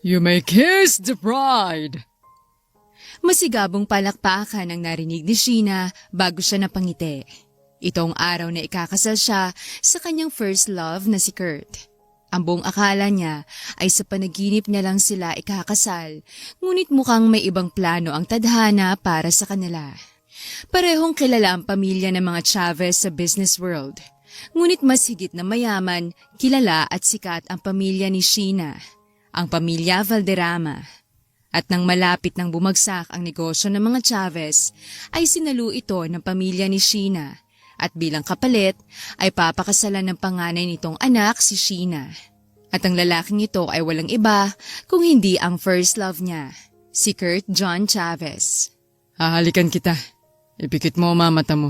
You may kiss the bride! Masigabong palakpakan ang narinig ni Sheena bago siya napangiti. Ito ang araw na ikakasal siya sa kanyang first love na si Kurt. Ang buong akala niya ay sa panaginip niya lang sila ikakasal, ngunit mukhang may ibang plano ang tadhana para sa kanila. Parehong kilala ang pamilya ng mga Chavez sa business world. Ngunit mas higit na mayaman, kilala at sikat ang pamilya ni Sheena, ang pamilya Valderrama. At nang malapit nang bumagsak ang negosyo ng mga Chavez, ay sinalo ito ng pamilya ni Sheena. At bilang kapalit, ay papakasalan ng panganay nitong anak si Sheena. At ang lalaking ito ay walang iba kung hindi ang first love niya, si Kurt John Chavez. Hahalikan kita. Ipikit mo ang mata mo.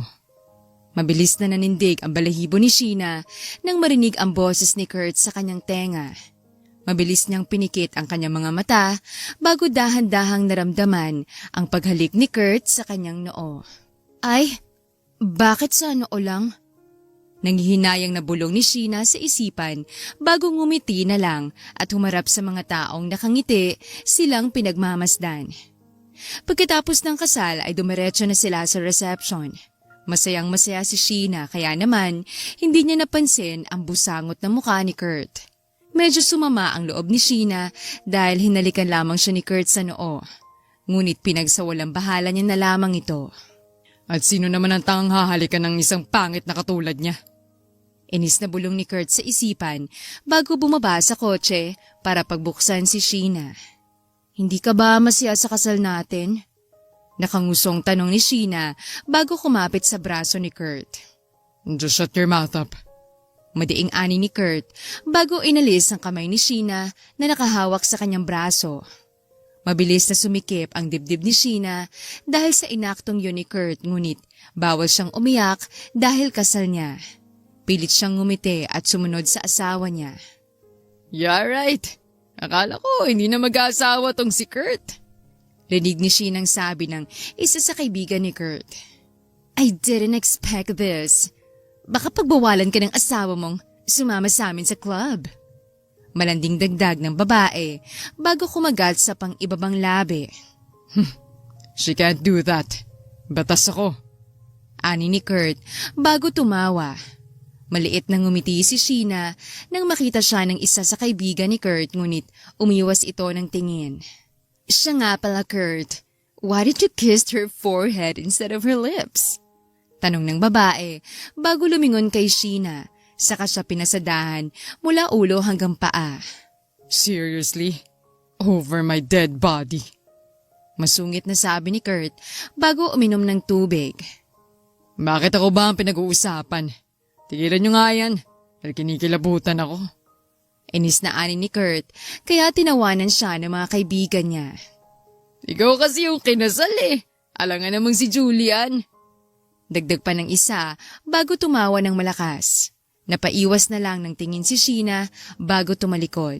Mabilis na nanindig ang balahibo ni Sheena nang marinig ang boses ni Kurt sa kanyang tenga. Mabilis niyang pinikit ang kanyang mga mata bago dahan-dahang naramdaman ang paghalik ni Kurt sa kanyang noo. Ay, bakit sa noo lang? Nanghihinayang na bulong ni Sheena sa isipan bago ngumiti na lang at humarap sa mga taong nakangiti silang pinagmamasdan. Pagkatapos ng kasal ay dumiretso na sila sa reception. Masayang-masaya si Sheena kaya naman hindi niya napansin ang busangot na mukha ni Kurt. Medyo sumama ang loob ni Sheena dahil hinalikan lamang siya ni Kurt sa noo. Ngunit pinagsawalang bahala niya na lamang ito. At sino naman ang tangang hahalikan ng isang pangit na katulad niya? Inis na bulong ni Kurt sa isipan bago bumaba sa kotse para pagbuksan si Sheena. Hindi ka ba masaya sa kasal natin? Nakangusong tanong ni Sheena bago kumapit sa braso ni Kurt. Just shut your mouth up. Madiing ani ni Kurt bago inalis ang kamay ni Sheena na nakahawak sa kanyang braso. Mabilis na sumikip ang dibdib ni Sheena dahil sa inaktong yun ni Kurt ngunit bawal siyang umiyak dahil kasal niya. Pilit siyang ngumiti at sumunod sa asawa niya. Yeah, right. Akala ko hindi na mag-aasawa tong si Kurt. Rinig ni Sheena ang sabi ng isa sa kaibigan ni Kurt. I didn't expect this. Baka pagbawalan ka ng asawa mong sumama sa amin sa club. Malanding dagdag ng babae bago kumagat sa pang-ibabang labi. She can't do that. Batas ako. Ani ni Kurt bago tumawa. Maliit na ngumiti si Sheena nang makita siya ng isa sa kaibigan ni Kurt ngunit umiwas ito ng tingin. Siya nga pala Kurt. Why did you kiss her forehead instead of her lips? Tanong ng babae bago lumingon kay Sheena, saka siya pinasadahan mula ulo hanggang paa. Seriously? Over my dead body? Masungit na sabi ni Kurt bago uminom ng tubig. Bakit ako ba ang pinag-uusapan? Tigilan niyo nga yan, dahil kinikilabutan ako. Inis na ani ni Kurt kaya tinawanan siya ng mga kaibigan niya. Ikaw kasi yung kinasal eh. Alangan namang si Julian. Dagdag pa ng isa bago tumawa ng malakas. Napaiwas na lang ng tingin si Sheena bago tumalikod.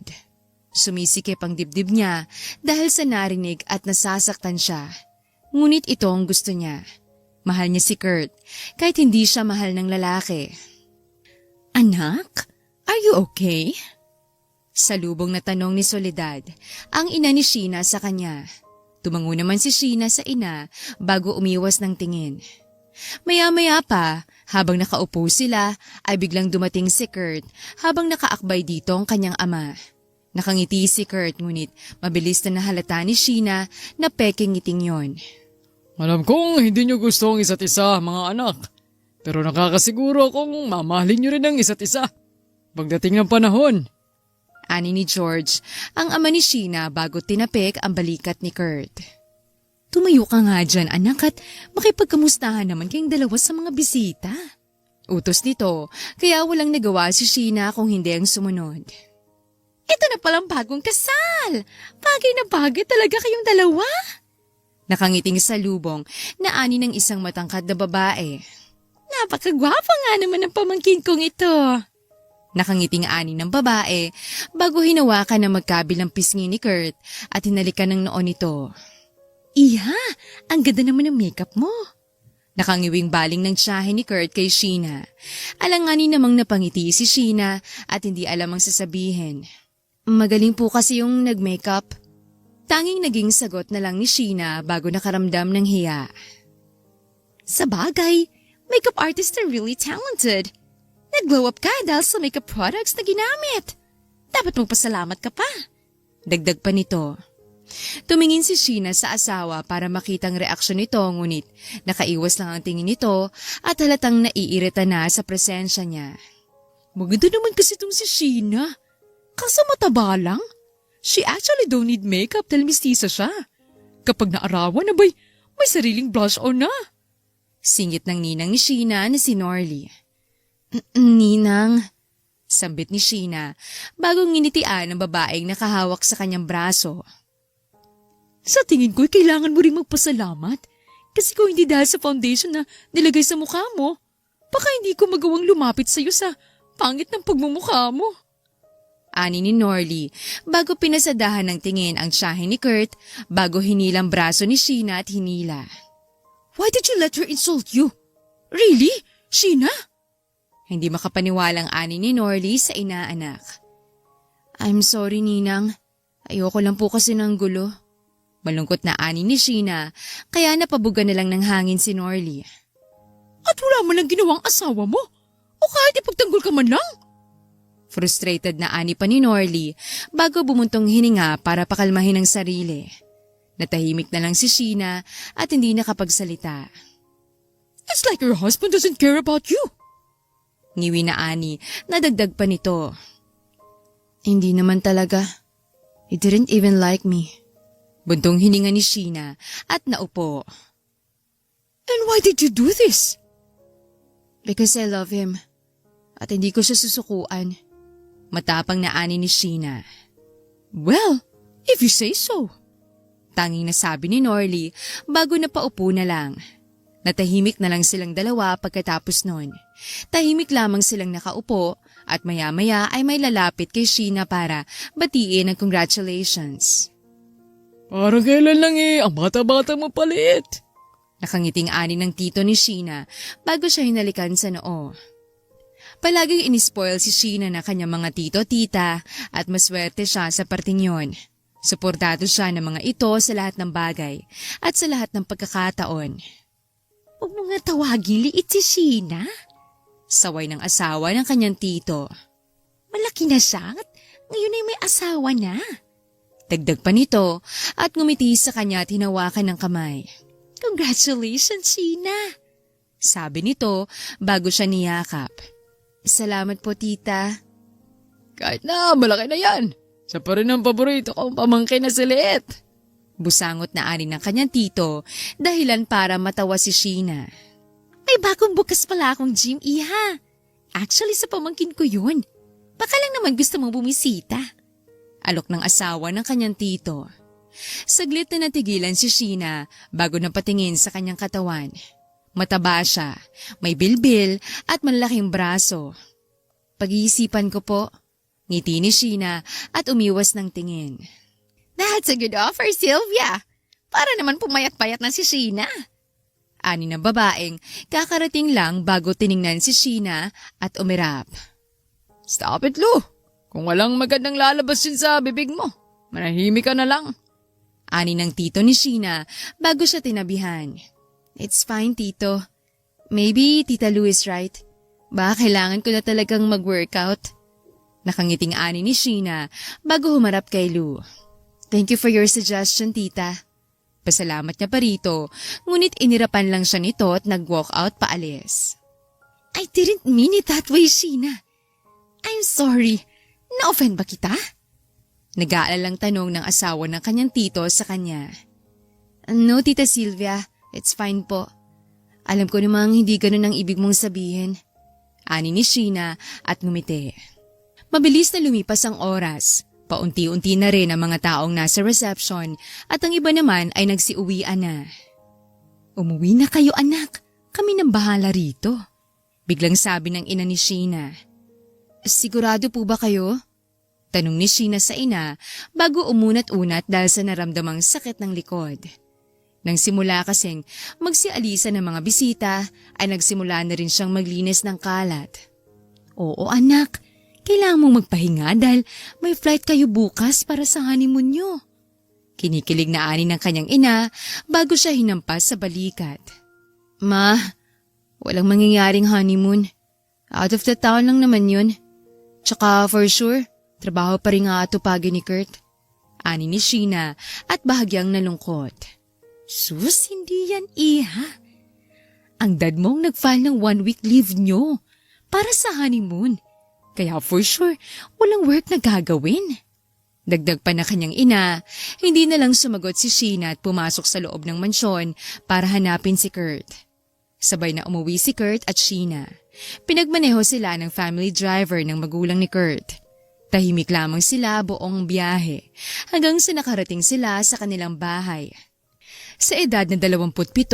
Sumisikip ang dibdib niya dahil sa narinig at nasasaktan siya. Ngunit ito ang gusto niya. Mahal niya si Kurt kahit hindi siya mahal ng lalaki. Anak, are you okay? Salubong na tanong ni Soledad, ang ina ni Sheena sa kanya. Tumango naman si Sheena sa ina bago umiwas ng tingin. Maya-maya pa, habang nakaupo sila, ay biglang dumating si Kurt habang nakaakbay dito ang kanyang ama. Nakangiti si Kurt ngunit mabilis na nahalata ni Sheena na peking ngiting yon. Alam kong hindi niyo gusto ang isa't isa, mga anak. Pero nakakasiguro akong mamahalin niyo rin ang isa't isa. Pagdating ng panahon. Ani ni George, ang ama ni Sheena bago tinapik ang balikat ni Kurt. Tumayo ka nga dyan, anak, at makipagkamustahan naman kayong dalawa sa mga bisita. Utos nito, kaya walang nagawa si Sheena kung hindi ang sumunod. Ito na palang bagong kasal! Bagay na bagay talaga kayong dalawa! Nakangiting salubong na ani ng isang matangkad na babae. Napakagwapa nga naman ang pamangkin kong ito. Nakangiting ani ng babae bago hinawakan ng magkabilang pisngi ni Kurt at hinalikan ng noo nito. Iha, ang ganda naman ng makeup mo. Nakangiwing baling ng tiyahe ni Kurt kay Sheena. Alanganin namang napangiti si Sheena at hindi alam ang sasabihin. Magaling po kasi yung nag-makeup. Tanging naging sagot na lang ni Sheena bago nakaramdam ng hiya. Sa bagay, makeup artists are really talented. Nag-glow up ka dahil sa makeup products na ginamit. Dapat magpasalamat ka pa. Dagdag pa nito. Tumingin si Sheena sa asawa para makitang reaksyon nito ngunit nakaiwas lang ang tingin nito at halatang naiirita na sa presensya niya. Maganda naman kasi itong si Sheena. Kaso mataba lang. She actually don't need makeup dahil mistisa siya. Kapag naarawan, abay, may sariling blush on na. Singit ng ninang ni Sheena na si Norlie. Ninang, sambit ni Sheena bago nginitian ng babaeng nakahawak sa kanyang braso. Sa tingin ko'y kailangan mo ring magpasalamat kasi kung hindi dahil sa foundation na nilagay sa mukha mo, baka hindi ko magawang lumapit sa'yo sa pangit ng pagmumukha mo. Ani ni Norlie bago pinasadahan ng tingin ang tiyahin ni Kurt bago hinilang braso ni Sheena at hinila. Why did you let her insult you? Really? Sheena? Hindi makapaniwalang ani ni Norlie sa inaanak. I'm sorry, Ninang. Ayoko lang po kasi ng gulo. Malungkot na ani ni Sheena kaya napabuga na lang ng hangin si Norlie. At wala man lang ginawang asawa mo? O kahit ipagtanggol ka man lang? Frustrated na ani pa ni Norlie bago bumuntong hininga para pakalmahin ang sarili. Natahimik na lang si Sheena at hindi nakapagsalita. It's like your husband doesn't care about you. Ngiwi na ani na dagdag pa nito. Hindi naman talaga. He didn't even like me. Buntong hininga ni Sheena at naupo. And why did you do this? Because I love him. At hindi ko siya susukuan. Matapang na ani ni Sheena. Well, if you say so. Tanging nasabi ni Norlie bago napaupo na lang. Natahimik na lang silang dalawa pagkatapos nun. Tahimik lamang silang nakaupo at maya-maya ay may lalapit kay Sheena para batiin ang congratulations. Parang kailan lang ang bata-bata mo palit. Nakangiting ani ng tito ni Sheena bago siya hinalikan sa noo. Palaging inispoil si Sheena na kanyang mga tito-tita at maswerte siya sa parting yon. Suportado siya ng mga ito sa lahat ng bagay at sa lahat ng pagkakataon. Huwag mo nga tawagin liit si Sheena. Saway ng asawa ng kanyang tito. Malaki na siya at ngayon ay may asawa na. Dagdag pa nito at ngumiti sa kanya at hinawakan ng kamay. Congratulations, Sheena! Sabi nito bago siya niyakap. Salamat po, tita. Kahit na, malaki na yan. Siya pa rin ang paborito kong pamangkin na si Liit. Busangot na ani ng kanyang tito, dahilan para matawa si Sheena. May bagong bukas pala akong gym, iha. Actually, sa pamangkin ko yun. Baka lang naman gusto mong bumisita. Alok ng asawa ng kanyang tito. Saglit na natigilan si Sheena bago napatingin sa kanyang katawan. Mataba siya, may bilbil at malaking braso. Pag-iisipan ko po, ngiti ni Sheena at umiwas ng tingin. That's a good offer, Sylvia. Para naman pumayat-payat na si Sheena. Ani ng babaeng kakarating lang bago tiningnan si Sheena at umirap. Stop it, Lou. Kung walang magandang lalabas yun sa bibig mo, manahimik ka na lang. Ani ng tito ni Sheena bago siya tinabihan. It's fine, tito. Maybe Tita Lou is right. Baka kailangan ko na talagang mag-workout. Nakangiting ani ni Sheena bago humarap kay Lou. Thank you for your suggestion, tita. Pasalamat niya pa rito, ngunit inirapan lang siya nito at nag-walk out paalis. I didn't mean it that way, Sheena. I'm sorry. Na-offend ba kita? Nag-aalalang tanong ng asawa ng kanyang tito sa kanya. No, Tita Sylvia. It's fine po. Alam ko namang hindi ganun ang ibig mong sabihin. Ani ni Sheena at ngumiti. Mabilis na lumipas ang oras. Paunti-unti na rin ang mga taong nasa reception at ang iba naman ay nagsiuwian na. Umuwi na kayo, anak. Kami nang bahala rito. Biglang sabi ng ina ni Sheena. Sigurado po ba kayo? Tanong ni Sheena sa ina bago umunat-unat dahil sa naramdamang sakit ng likod. Nang simula kasing magsialisa ng mga bisita ay nagsimula na rin siyang maglinis ng kalat. Oo, anak. Kailangan mong magpahinga dahil may flight kayo bukas para sa honeymoon nyo. Kinikilig na ani ng kanyang ina bago siya hinampas sa balikat. Ma, walang mangyayaring honeymoon. Out of the town lang naman yun. Tsaka for sure, trabaho pa rin nga atupagin ni Kurt. Ani ni Sheena at bahagyang nalungkot. Sus, hindi yan iha. Ang dad mong nag-file ng 1 week leave nyo para sa honeymoon. Kaya for sure, walang work na gagawin. Dagdag pa na kanyang ina, hindi na lang sumagot si Sheena at pumasok sa loob ng mansyon para hanapin si Kurt. Sabay na umuwi si Kurt at Sheena. Pinagmaneho sila ng family driver ng magulang ni Kurt. Tahimik lamang sila buong biyahe hanggang sa nakarating sila sa kanilang bahay. Sa edad na 27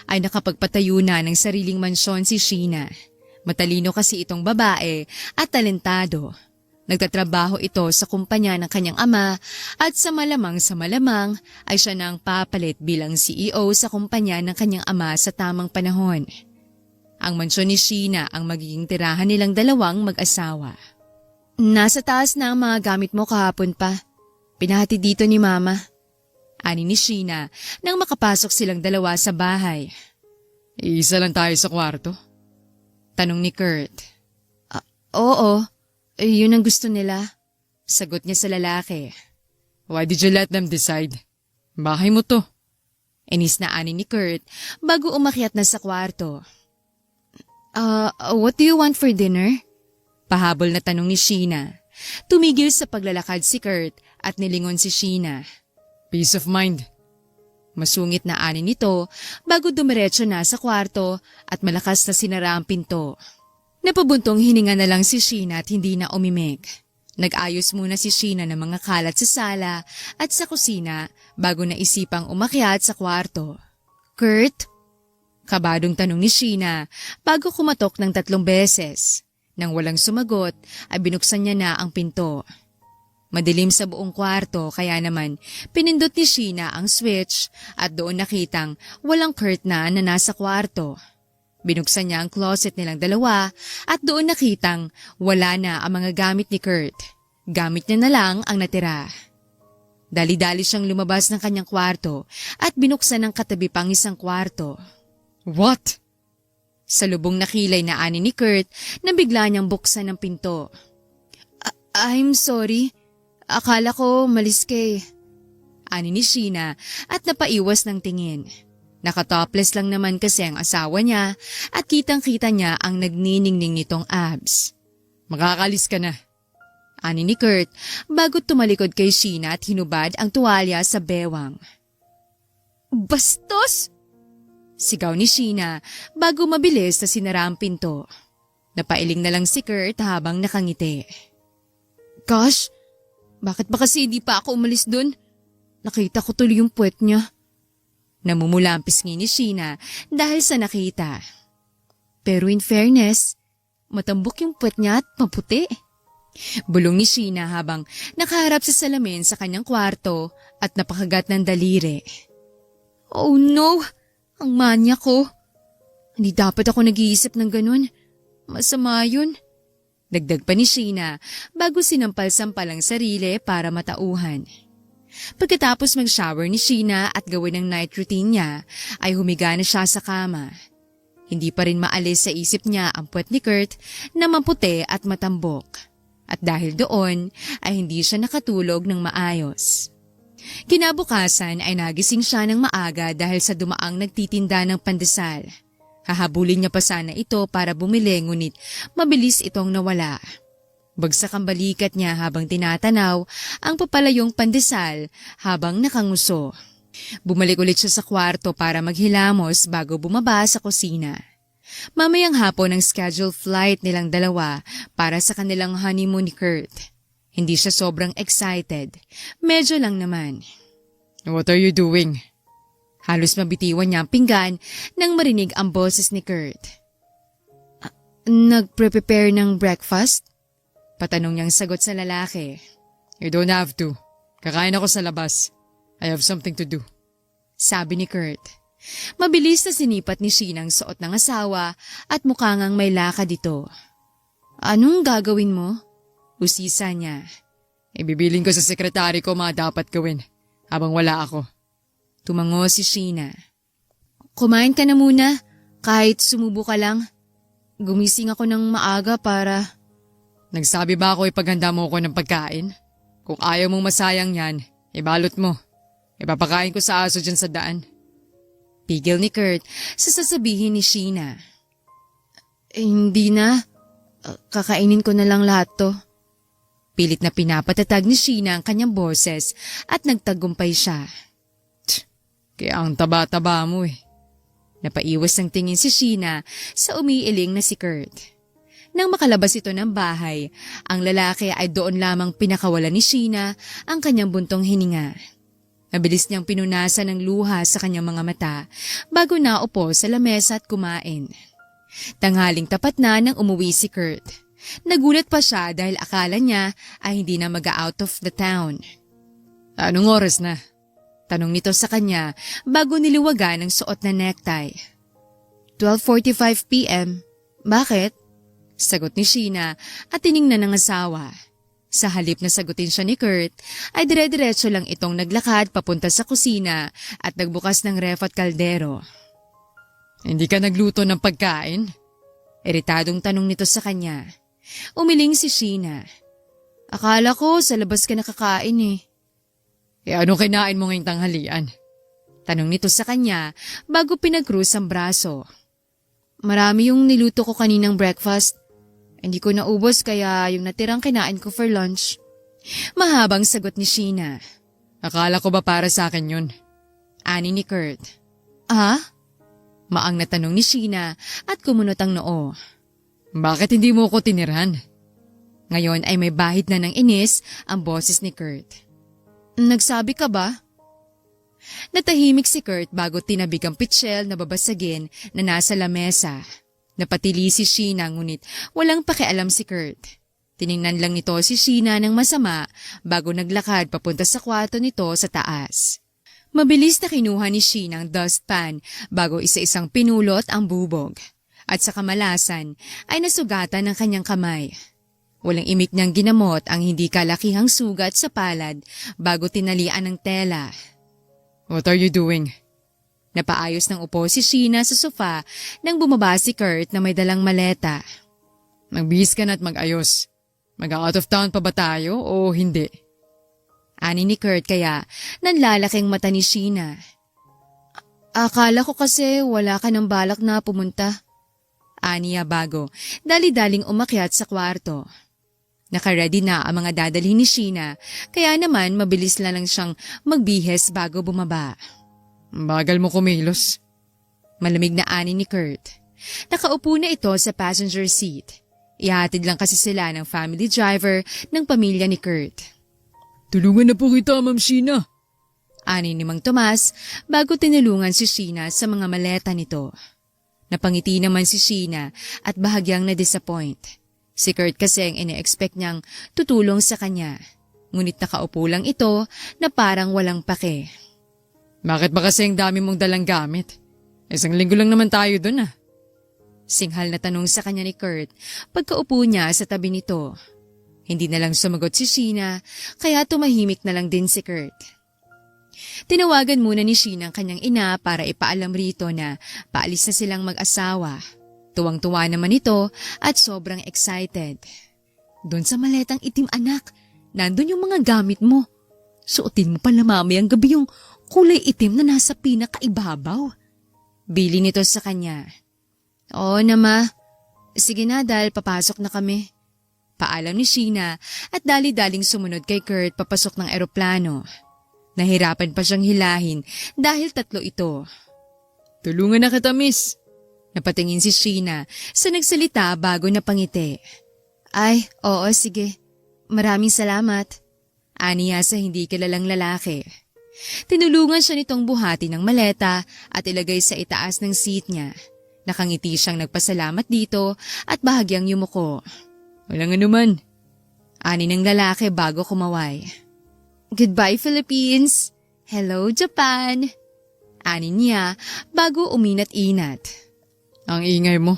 ay nakapagpatayo na ng sariling mansyon si Sheena. Matalino kasi itong babae at talentado. Nagtatrabaho ito sa kumpanya ng kanyang ama at sa malamang ay siya nang papalit bilang CEO sa kumpanya ng kanyang ama sa tamang panahon. Ang mansyon ni Sheena ang magiging tirahan nilang dalawang mag-asawa. Nasa taas na ang mga gamit mo kahapon pa. Pinahati dito ni Mama. Ani ni Sheena nang makapasok silang dalawa sa bahay. Isa lang tayo sa kwarto. Tanong ni Kurt. Oo, yun ang gusto nila. Sagot niya sa lalaki. Why did you let them decide? Bahay mo to. Inis na ani ni Kurt bago umakyat na sa kwarto. What do you want for dinner? Pahabol na tanong ni Sheena. Tumigil sa paglalakad si Kurt at nilingon si Sheena. Peace of mind. Masungit na ani nito bago dumiretso na sa kwarto at malakas na sinara ang pinto. Napabuntong hininga na lang si Sheena at hindi na umimik. Nag-ayos muna si Sheena ng mga kalat sa sala at sa kusina bago naisipang umakyat sa kwarto. Kurt? Kabadong tanong ni Sheena bago kumatok ng 3 beses. Nang walang sumagot, ay binuksan niya na ang pinto. Madilim sa buong kwarto kaya naman pinindot ni Sheena ang switch at doon nakitang walang Kurt na nasa kwarto. Binuksan niya ang closet nilang dalawa at doon nakitang wala na ang mga gamit ni Kurt. Gamit niya na lang ang natira. Dali-dali siyang lumabas ng kanyang kwarto at binuksan ng katabi pang isang kwarto. What? Sa lubong nakilay na ani ni Kurt na bigla niyang buksan ang pinto. I'm sorry. Akala ko malis kay. Ani ni Sheena at napaiwas ng tingin. Nakatopless lang naman kasi ang asawa niya at kitang-kita niya ang nagniningning nitong abs. Makakalis ka na. Ani ni Kurt bago tumalikod kay Sheena at hinubad ang tuwalya sa bewang. Bastos! Sigaw ni Sheena bago mabilis na sinara ang pinto. Napailing na lang si Kurt habang nakangiti. Gosh, bakit ba kasi hindi pa ako umalis dun? Nakita ko tuloy yung puwet niya. Namumula ang pisngi ni Sheena dahil sa nakita. Pero in fairness, matambok yung puwet niya at maputi. Bulong ni Sheena habang nakaharap sa salamin sa kanyang kwarto at napakagat ng daliri. Oh no! Ang manya ko. Hindi dapat ako nag-iisip ng ganun. Masama yun. Dagdag pa ni Sheena bago sinampal-sampal ang sarili para matauhan. Pagkatapos mag-shower ni Sheena at gawin ang night routine niya, ay humiga na siya sa kama. Hindi pa rin maalis sa isip niya ang puwet ni Kurt na maputi at matambok. At dahil doon ay hindi siya nakatulog ng maayos. Kinabukasan ay nagising siya ng maaga dahil sa dumaang nagtitinda ng pandesal. Hahabulin niya pa sana ito para bumili ngunit mabilis itong nawala. Bagsak ang balikat niya habang tinatanaw ang papalayong pandesal habang nakanguso. Bumalik ulit siya sa kwarto para maghilamos bago bumaba sa kusina. Mamayang hapon ang scheduled flight nilang dalawa para sa kanilang honeymoon ni Kurt. Hindi siya sobrang excited. Medyo lang naman. What are you doing? Halos mabitiwan niya ang pinggan nang marinig ang boses ni Kurt. Nagpre-prepare ng breakfast? Patanong niyang sagot sa lalaki. You don't have to. Kakain ako sa labas. I have something to do. Sabi ni Kurt. Mabilis na sinipat ni Sheena ang suot ng asawa at mukha ngang may lakad ito. Anong gagawin mo? Usisa niya. Ibibilin ko sa sekretary ko mga dapat gawin habang wala ako. Tumango si Sheena. Kumain ka na muna, kahit sumubo ka lang. Gumising ako ng maaga para... Nagsabi ba ako ipaghanda mo ko ng pagkain? Kung ayaw mong masayang yan, ibalot mo. Ipapakain ko sa aso dyan sa daan. Pigil ni Kurt sa sasabihin ni Sheena. Hindi na. Kakainin ko na lang lahat to. Pilit na pinapatatag ni Sheena ang kanyang boses at nagtagumpay siya. Kaya ang taba-taba mo eh. Napaiwas ng tingin si Sheena sa umiiling na si Kurt. Nang makalabas ito ng bahay, ang lalaki ay doon lamang pinakawalan ni Sheena ang kanyang buntong hininga. Mabilis niyang pinunasan ng luha sa kanyang mga mata bago naupo sa lamesa at kumain. Tanghaling tapat na nang umuwi si Kurt. Nagulat pa siya dahil akala niya ay hindi na mag-out of the town. Anong oras na? Tanong nito sa kanya bago niliwagan ang suot na necktie. 12:45 p.m. Bakit? Sagot ni Sheena at tiningnan ng asawa. Sa halip na sagutin siya ni Kurt, ay dire-diretso lang itong naglakad papunta sa kusina at nagbukas ng ref at kaldero. Hindi ka nagluto ng pagkain? Iritadong tanong nito sa kanya. Umiling si Sheena. Akala ko sa labas ka nakakain eh. Anong kinain mo ngayong tanghalian? Tanong nito sa kanya bago pinag-cruise ang braso. Marami yung niluto ko kaninang breakfast. Hindi ko naubos kaya yung natirang kinain ko for lunch. Mahabang sagot ni Sheena. Akala ko ba para sa akin yun? Ani ni Kurt. Ah? Maang na tanong ni Sheena at kumunot ang noo. Bakit hindi mo ko tinirhan? Ngayon ay may bahid na ng inis ang boses ni Kurt. Nagsabi ka ba? Natahimik si Kurt bago tinabig ang pitsyel na babasagin na nasa lamesa. Napatili si Sheena ngunit walang pakialam si Kurt. Tiningnan lang nito si Sheena ng masama bago naglakad papunta sa kwarto nito sa taas. Mabilis na kinuha ni Sheena ang dustpan bago isa-isang pinulot ang bubog. At sa kamalasan ay nasugatan ng kanyang kamay. Walang imik niyang ginamot ang hindi kalakihang sugat sa palad bago tinalian ng tela. What are you doing? Napaayos ng upo si Sheena sa sofa nang bumaba si Kurt na may dalang maleta. Magbihis ka na at mag-ayos. Mag-out of town pa ba tayo o hindi? Ani ni Kurt kaya nanlalaking mata ni Sheena. Akala ko kasi wala ka ng balak na pumunta. Aniya bago dali-daling umakyat sa kwarto. Nakaready na ang mga dadalhin ni Sheena, kaya naman mabilis lang siyang magbihes bago bumaba. Bagal mo kumilos. Malamig na ani ni Kurt. Nakaupo na ito sa passenger seat. Ihatid lang kasi sila ng family driver ng pamilya ni Kurt. Tulungan na po kita, Ma'am Sheena. Ani ni Mang Tomas bago tinulungan si Sheena sa mga maleta nito. Napangiti naman si Sheena at bahagyang na-disappoint. Si Kurt kasi ang ine-expect niyang tutulong sa kanya. Ngunit nakaupo lang ito na parang walang pake. Bakit ba kasi ang dami mong dalang gamit? Isang linggo lang naman tayo dun ah. Singhal na tanong sa kanya ni Kurt pagkaupo niya sa tabi nito. Hindi na lang sumagot si Sheena kaya tumahimik na lang din si Kurt. Tinawagan muna ni Sheena ang kanyang ina para ipaalam rito na paalis na silang mag-asawa. Tuwang-tuwa naman ito at sobrang excited. Doon sa maletang itim anak, nandun yung mga gamit mo. Suotin mo pala mamayang gabi yung kulay itim na nasa pinakaibabaw. Bili nito sa kanya. Oo na ma. Sige na dahil papasok na kami. Paalam ni Sheena at dali-daling sumunod kay Kurt papasok ng eroplano. Nahirapan pa siyang hilahin dahil tatlo ito. Tulungan na kita, miss. Napatingin si Sheena sa nagsalita bago napangiti. Ay, oo sige. Maraming salamat. Aniya sa hindi kilalang lalaki. Tinulungan siya nitong buhati ng maleta at ilagay sa itaas ng seat niya. Nakangiti siyang nagpasalamat dito at bahagyang yumuko. Walang anuman. Ani ng lalaki bago kumaway. Goodbye Philippines! Hello Japan! Ani niya bago uminat-inat. Ang ingay mo.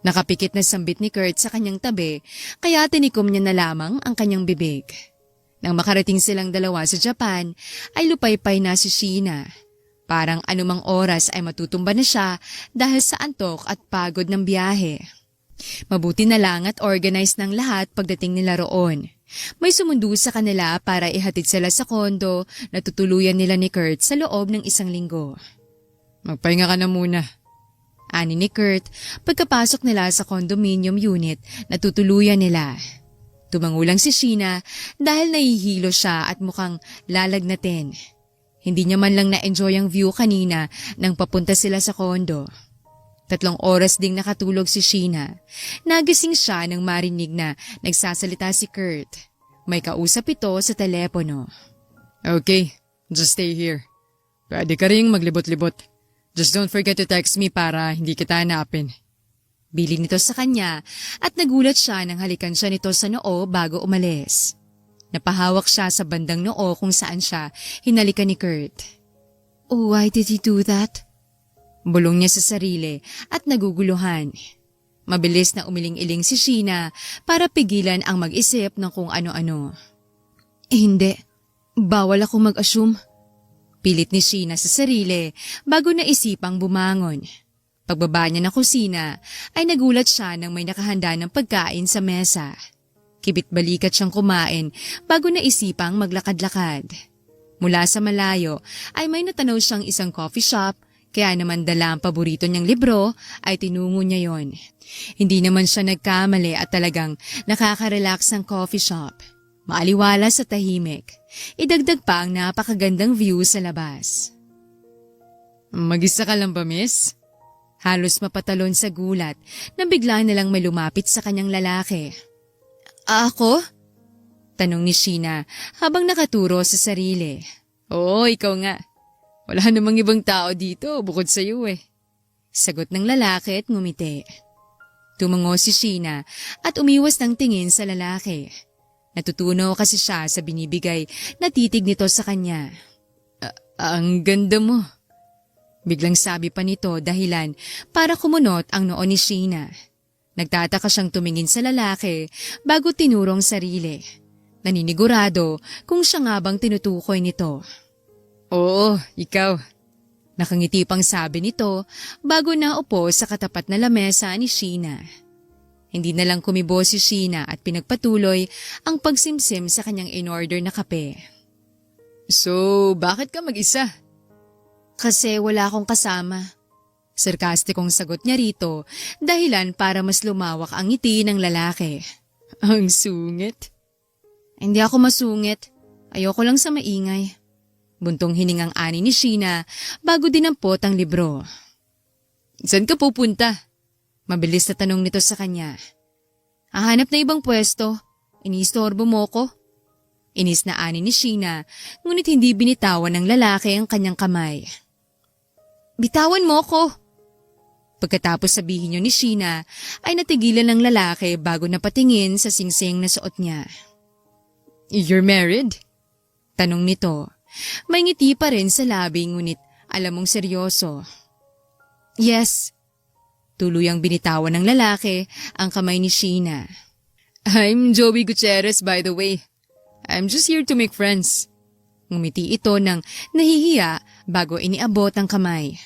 Nakapikit na sambit ni Kurt sa kanyang tabi, kaya tinikom niya na lamang ang kanyang bibig. Nang makarating silang dalawa sa Japan, ay lupaypay na si Sheena. Parang anumang oras ay matutumba na siya dahil sa antok at pagod ng biyahe. Mabuti na lang at organized ng lahat pagdating nila roon. May sumundo sa kanila para ihatid sila sa kondo na tutuluyan nila ni Kurt sa loob ng 1 linggo. Magpahinga ka na muna. Ani ni Kurt pagkapasok nila sa condominium unit na tutuluyan nila. Tumangulang si Sheena dahil nahihilo siya at mukhang lalagnatin. Hindi niya man lang na-enjoy ang view kanina nang papunta sila sa kondo. 3 oras ding nakatulog si Sheena. Nagising siya nang marinig na nagsasalita si Kurt. May kausap ito sa telepono. Okay, just stay here. Pwede ka ring maglibot-libot. Just don't forget to text me para hindi kita hanapin. Bili nito sa kanya at nagulat siya nang halikan siya nito sa noo bago umalis. Napahawak siya sa bandang noo kung saan siya hinalikan ni Kurt. Oh, why did he do that? Bulong niya sa sarili at naguguluhan. Mabilis na umiling-iling si Sheena para pigilan ang mag-isip ng kung ano-ano. Hindi. Bawal ako mag-assume. Pilit ni Sheena sa sarili bago naisipang bumangon. Pagbaba niya ng kusina ay nagulat siya nang may nakahanda ng pagkain sa mesa. Kibit-balikat siyang kumain bago naisipang maglakad-lakad. Mula sa malayo ay may natanaw siyang isang coffee shop, kaya naman dala ang paborito niyang libro ay tinungo niya yon. Hindi naman siya nagkamali at talagang nakaka-relax ang coffee shop. Maaliwala sa tahimik. Idagdag pa ang napakagandang view sa labas. Mag-isa ka lang ba, miss? Halos mapatalon sa gulat na bigla nilang may lumapit sa kanyang lalaki. Ako? Tanong ni Sheena habang nakaturo sa sarili. Oo, ikaw nga. Wala namang ibang tao dito bukod sa iyo eh. Sagot ng lalaki at ngumiti. Tumango si Sheena at umiwas ng tingin sa lalaki. Natutunaw kasi siya sa binibigay na titig nito sa kanya. Ang ganda mo. Biglang sabi pa nito dahilan para kumunot ang noo ni Sheena. Nagtataka siyang tumingin sa lalaki bago tinurong sarili. Naninigurado kung siya nga bang tinutukoy nito. Oo, ikaw. Nakangiti pang sabi nito bago naupo sa katapat na lamesa ni Sheena. Hindi na lang kumibo si Sheena at pinagpatuloy ang pagsimsim sa kanyang in-order na kape. So, bakit ka mag-isa? Kasi wala akong kasama. Sarkastikong sagot niya rito dahilan para mas lumawak ang ngiti ng lalaki. Ang sungit. Hindi ako masungit. Ayoko lang sa maingay. Buntong hiningang ani ni Sheena bago dinampot ang libro. Saan ka pupunta? Mabilis na tanong nito sa kanya. Hahanap na ibang pwesto. Iniistorbo mo ko. Inis na ani ni Sheena, ngunit hindi binitawan ng lalaki ang kanyang kamay. Bitawan mo ko! Pagkatapos sabihin niyo ni Sheena, ay natigilan ng lalaki bago napatingin sa singsing na suot niya. You're married? Tanong nito. May ngiti pa rin sa labi ngunit alam mong seryoso. Yes. Tuluyang binitawan ng lalaki ang kamay ni Sheena. I'm Joey Gutierrez, by the way. I'm just here to make friends. Ngumiti ito ng nahihiya bago iniabot ang kamay.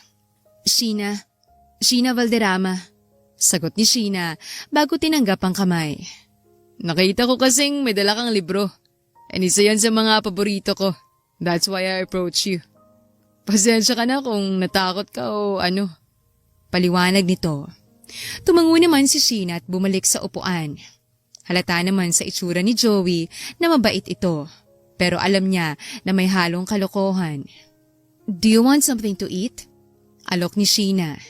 Sheena Valderrama. Sagot ni Sheena bago tinanggap ang kamay. Nakita ko kasing may dala kang libro. And isa yan sa mga paborito ko. That's why I approach you. Pasensya ka na kung natakot ka o ano. Paliwanag nito. Tumango naman si Sheena at bumalik sa upuan. Halata naman sa itsura ni Joey na mabait ito. Pero alam niya na may halong kalokohan. Do you want something to eat? Alok ni Sheena.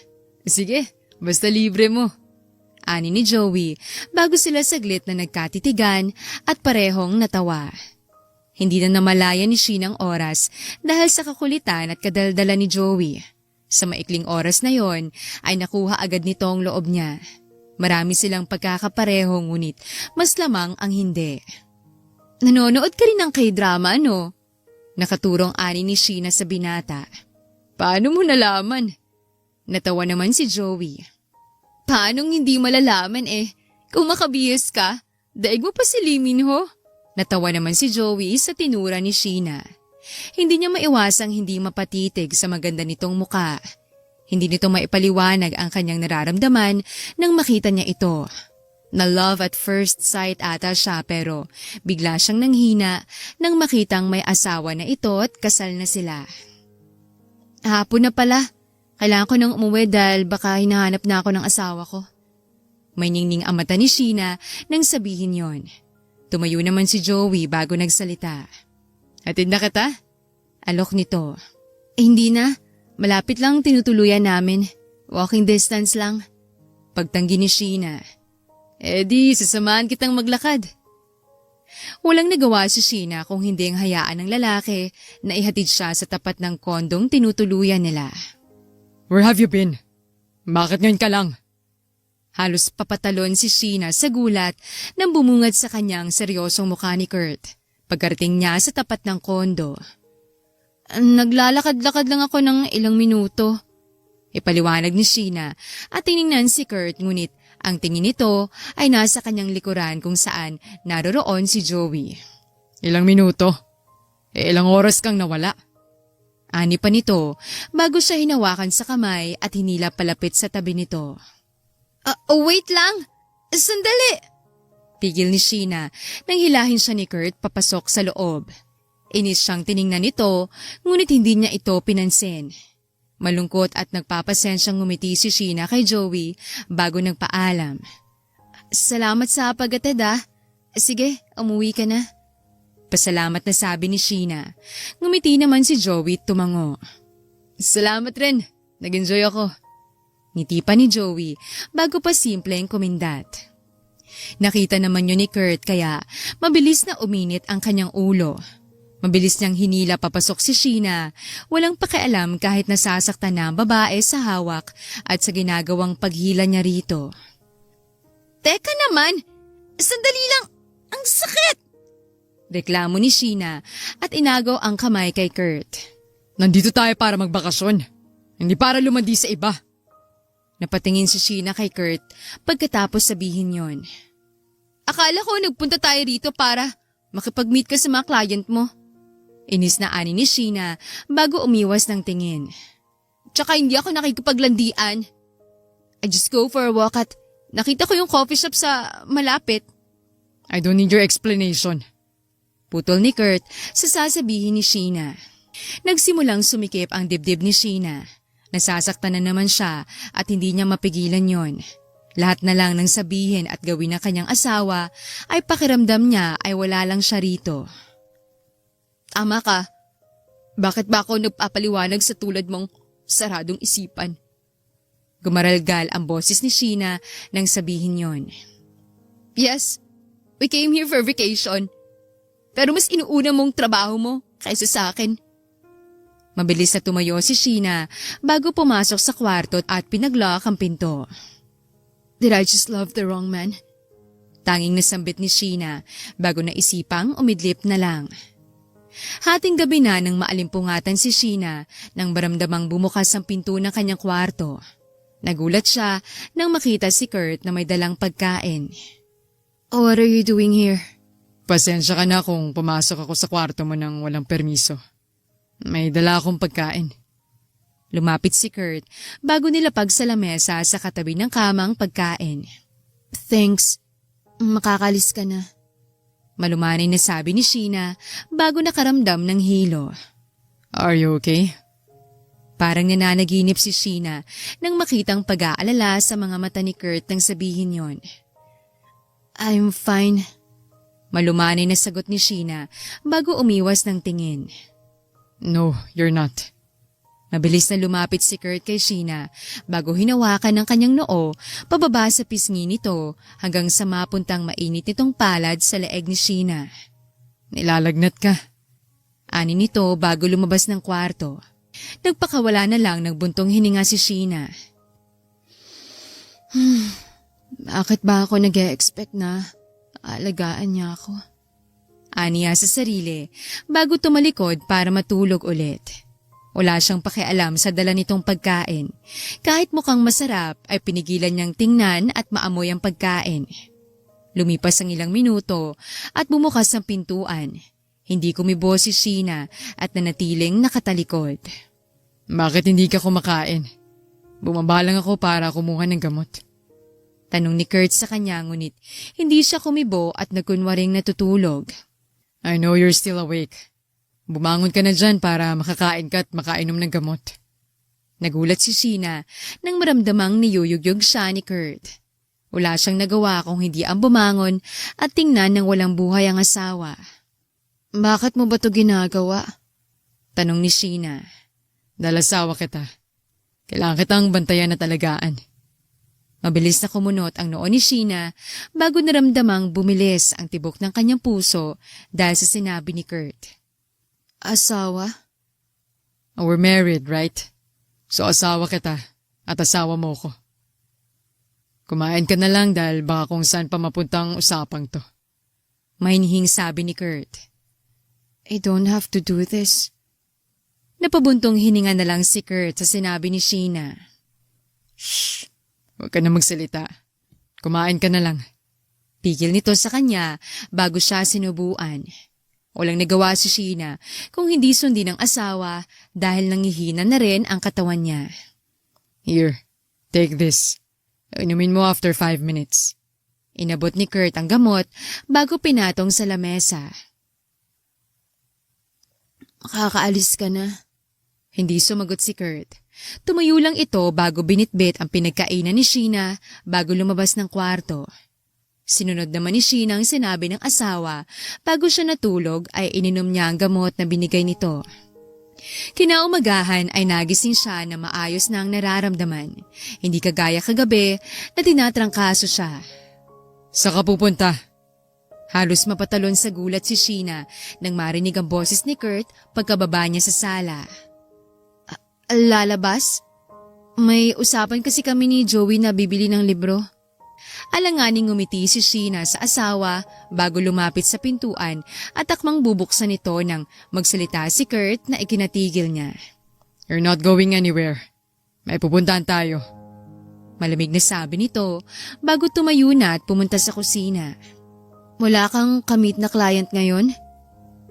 Sige, basta libre mo. Ani ni Joey bago sila saglit na nagkatitigan at parehong natawa. Hindi na namalaya ni Sheena ang oras dahil sa kakulitan at kadaldala ni Joey. Sa maikling oras na yon ay nakuha agad nito ang loob niya. Marami silang pagkakapareho ngunit mas lamang ang hindi. Nanonood ka rin ng K-drama, ano? Nakaturong ani ni Sheena sa binata. Paano mo nalaman? Natawa naman si Joey. Paanong hindi malalaman eh? Kung makabihis ka, daig mo pa si Lee Minho. Natawa naman si Joey sa tinura ni Sheena. Hindi niya maiwasang hindi mapatitig sa maganda nitong muka. Hindi nito maipaliwanag ang kanyang nararamdaman nang makita niya ito. Na love at first sight ata siya pero bigla siyang nanghina nang makitang may asawa na ito at kasal na sila. Hapon na pala. Kailangan ko nang umuwi dahil baka hinahanap na ako ng asawa ko. May ningning ang mata ni Sheena nang sabihin yon. Tumayo naman si Joey bago nagsalita. Hatid na kita? Alok nito. Hindi na. Malapit lang tinutuluyan namin. Walking distance lang. Pagtanggi ni Sheena. Di, sasamahan kitang maglakad. Walang nagawa si Sheena kung hindi ang hayaan ng lalaki na ihatid siya sa tapat ng kondong tinutuluyan nila. Where have you been? Bakit ngayon ka lang? Halos papatalon si Sheena sa gulat nang bumungad sa kanyang seryosong mukha ni Kurt. Pagkarating niya sa tapat ng kondo. Naglalakad-lakad lang ako ng ilang minuto. Ipaliwanag ni Sheena at tiningnan si Kurt ngunit ang tingin nito ay nasa kanyang likuran kung saan naroroon si Joey. Ilang minuto? Ilang oras kang nawala? Ani pa nito bago siya hinawakan sa kamay at hinila palapit sa tabi nito. Wait lang! Sandali! Tigil ni Sheena nang hilahin siya ni Kurt papasok sa loob. Inis siyang tiningnan nito ngunit hindi niya ito pinansin. Malungkot at nagpapasensyang ngumiti si Sheena kay Joey bago nagpaalam. Salamat sa pag-atid ah. Sige, umuwi ka na. Pasalamat na sabi ni Sheena. Ngumiti naman si Joey tumango. Salamat rin. Nag-enjoy ako. Ngiti pa ni Joey bago pa simpleng kumindat. Nakita naman yun ni Kurt kaya mabilis na uminit ang kanyang ulo. Mabilis niyang hinila papasok si Sheena, walang pakialam kahit nasasaktan na ang babae sa hawak at sa ginagawang paghila niya rito. Teka naman! Sandali lang! Ang sakit! Reklamo ni Sheena at inagaw ang kamay kay Kurt. Nandito tayo para magbakasyon, hindi para lumandi sa iba. Napatingin si Sheena kay Kurt pagkatapos sabihin yon. Akala ko nagpunta tayo rito para makipag-meet ka sa mga client mo. Inis na ani ni Sheena bago umiwas ng tingin. Tsaka hindi ako nakikipaglandian. I just go for a walk at nakita ko yung coffee shop sa malapit. I don't need your explanation. Putol ni Kurt sa sasabihin ni Sheena. Nagsimulang sumikip ang dibdib ni Sheena. Nasasaktan na naman siya at hindi niya mapigilan yon. Lahat na lang ng sabihin at gawin ng kanyang asawa ay pakiramdam niya ay wala lang siya rito. Tama ka. Bakit ba ako nagpapaliwanag sa tulad mong saradong isipan? Gumaralgal ang boses ni Sheena nang sabihin yon. Yes, we came here for vacation. Pero mas inuuna mong trabaho mo kaysa sa akin. Mabilis na tumayo si Sheena bago pumasok sa kwarto at pinaglock ang pinto. Did I just love the wrong man? Tanging nasambit ni Sheena bago naisipang umidlip na lang. Hating gabi na nang maalimpungatan si Sheena nang maramdamang bumukas ang pinto ng kanyang kwarto. Nagulat siya nang makita si Kurt na may dalang pagkain. Oh, what are you doing here? Pasensya ka na kung pumasok ako sa kwarto mo nang walang permiso. May dala akong pagkain. Lumapit si Kurt bago nilapag sa lamesa sa katabi ng kamang pagkain. Thanks. Makakalis ka na. Malumanay na sabi ni Sheena bago nakaramdam ng hilo. Are you okay? Parang nananaginip si Sheena nang makitang pag-aalala sa mga mata ni Kurt nang sabihin yon. I'm fine. Malumanay na sagot ni Sheena bago umiwas ng tingin. No, you're not. Mabilis na lumapit si Kurt kay Sheena bago hinawakan ng kanyang noo pababa sa pisngi nito hanggang sa mapuntang mainit nitong palad sa leeg ni Sheena. Nilalagnat ka. Ani nito bago lumabas ng kwarto. Nagpakawala na lang nagbuntong hininga si Sheena. Bakit ba ako nag-e-expect na alagaan niya ako? Aniya sa sarili bago tumalikod para matulog ulit. Wala siyang pakialam sa dala nitong pagkain. Kahit mukhang masarap ay pinigilan niyang tingnan at maamoy ang pagkain. Lumipas ang ilang minuto at bumukas ang pintuan. Hindi kumibo si Sheena at nanatiling nakatalikod. Bakit hindi ka kumakain? Bumaba lang ako para kumuha ng gamot. Tanong ni Kurt sa kanya ngunit hindi siya kumibo at nagkunwaring natutulog. I know you're still awake. Bumangon ka na dyan para makakain ka at makainom ng gamot. Nagulat si Sheena nang maramdamang niyuyugyug siya ni Kurt. Wala siyang nagawa kung hindi ang bumangon at tingnan ng walang buhay ang asawa. Bakit mo ba ito ginagawa? Tanong ni Sheena. Dahil asawa kita. Kailangan kitang bantayan at alagaan. Mabilis na kumunot ang noo ni Sheena bago naramdamang bumilis ang tibok ng kanyang puso dahil sa sinabi ni Kurt. Asawa? Oh, we're married, right? So asawa kita at asawa mo ko. Kumain ka na lang dahil baka kung saan pa mapunta ang usapang to. Mahinhing sabi ni Kurt. I don't have to do this. Napabuntong hininga na lang si Kurt sa sinabi ni Sheena. Shh! Huwag ka na magsalita. Kumain ka na lang. Pigil nito sa kanya bago siya sinubuan. Walang nagawa si Sheena kung hindi sundin ng asawa dahil nangihina na rin ang katawan niya. Here, take this. Inumin mo after 5 minutes. Inabot ni Kurt ang gamot bago pinatong sa lamesa. Makakaalis ka na. Hindi sumagot si Kurt. Tumayo lang ito bago binitbit ang pinagkainan ni Sheena bago lumabas ng kwarto. Sinunod naman ni Sheena ang sinabi ng asawa. Bago siya natulog ay ininom niya ang gamot na binigay nito. Kinaumagahan ay nagising siya na maayos na ang nararamdaman. Hindi kagaya kagabi na tinatrangkaso siya. Saan ka pupunta? Halos mapatalon sa gulat si Sheena nang marinig ang boses ni Kurt pagkababa niya sa sala. Lalabas? May usapan kasi kami ni Joey na bibili ng libro. Alanganing ngumiti si Sheena sa asawa bago lumapit sa pintuan at akmang bubuksan ito nang magsalita si Kurt na ikinatigil niya. You're not going anywhere. May pupuntahan tayo. Malamig na sabi nito bago tumayo na at pumunta sa kusina. Wala kang kamit na client ngayon?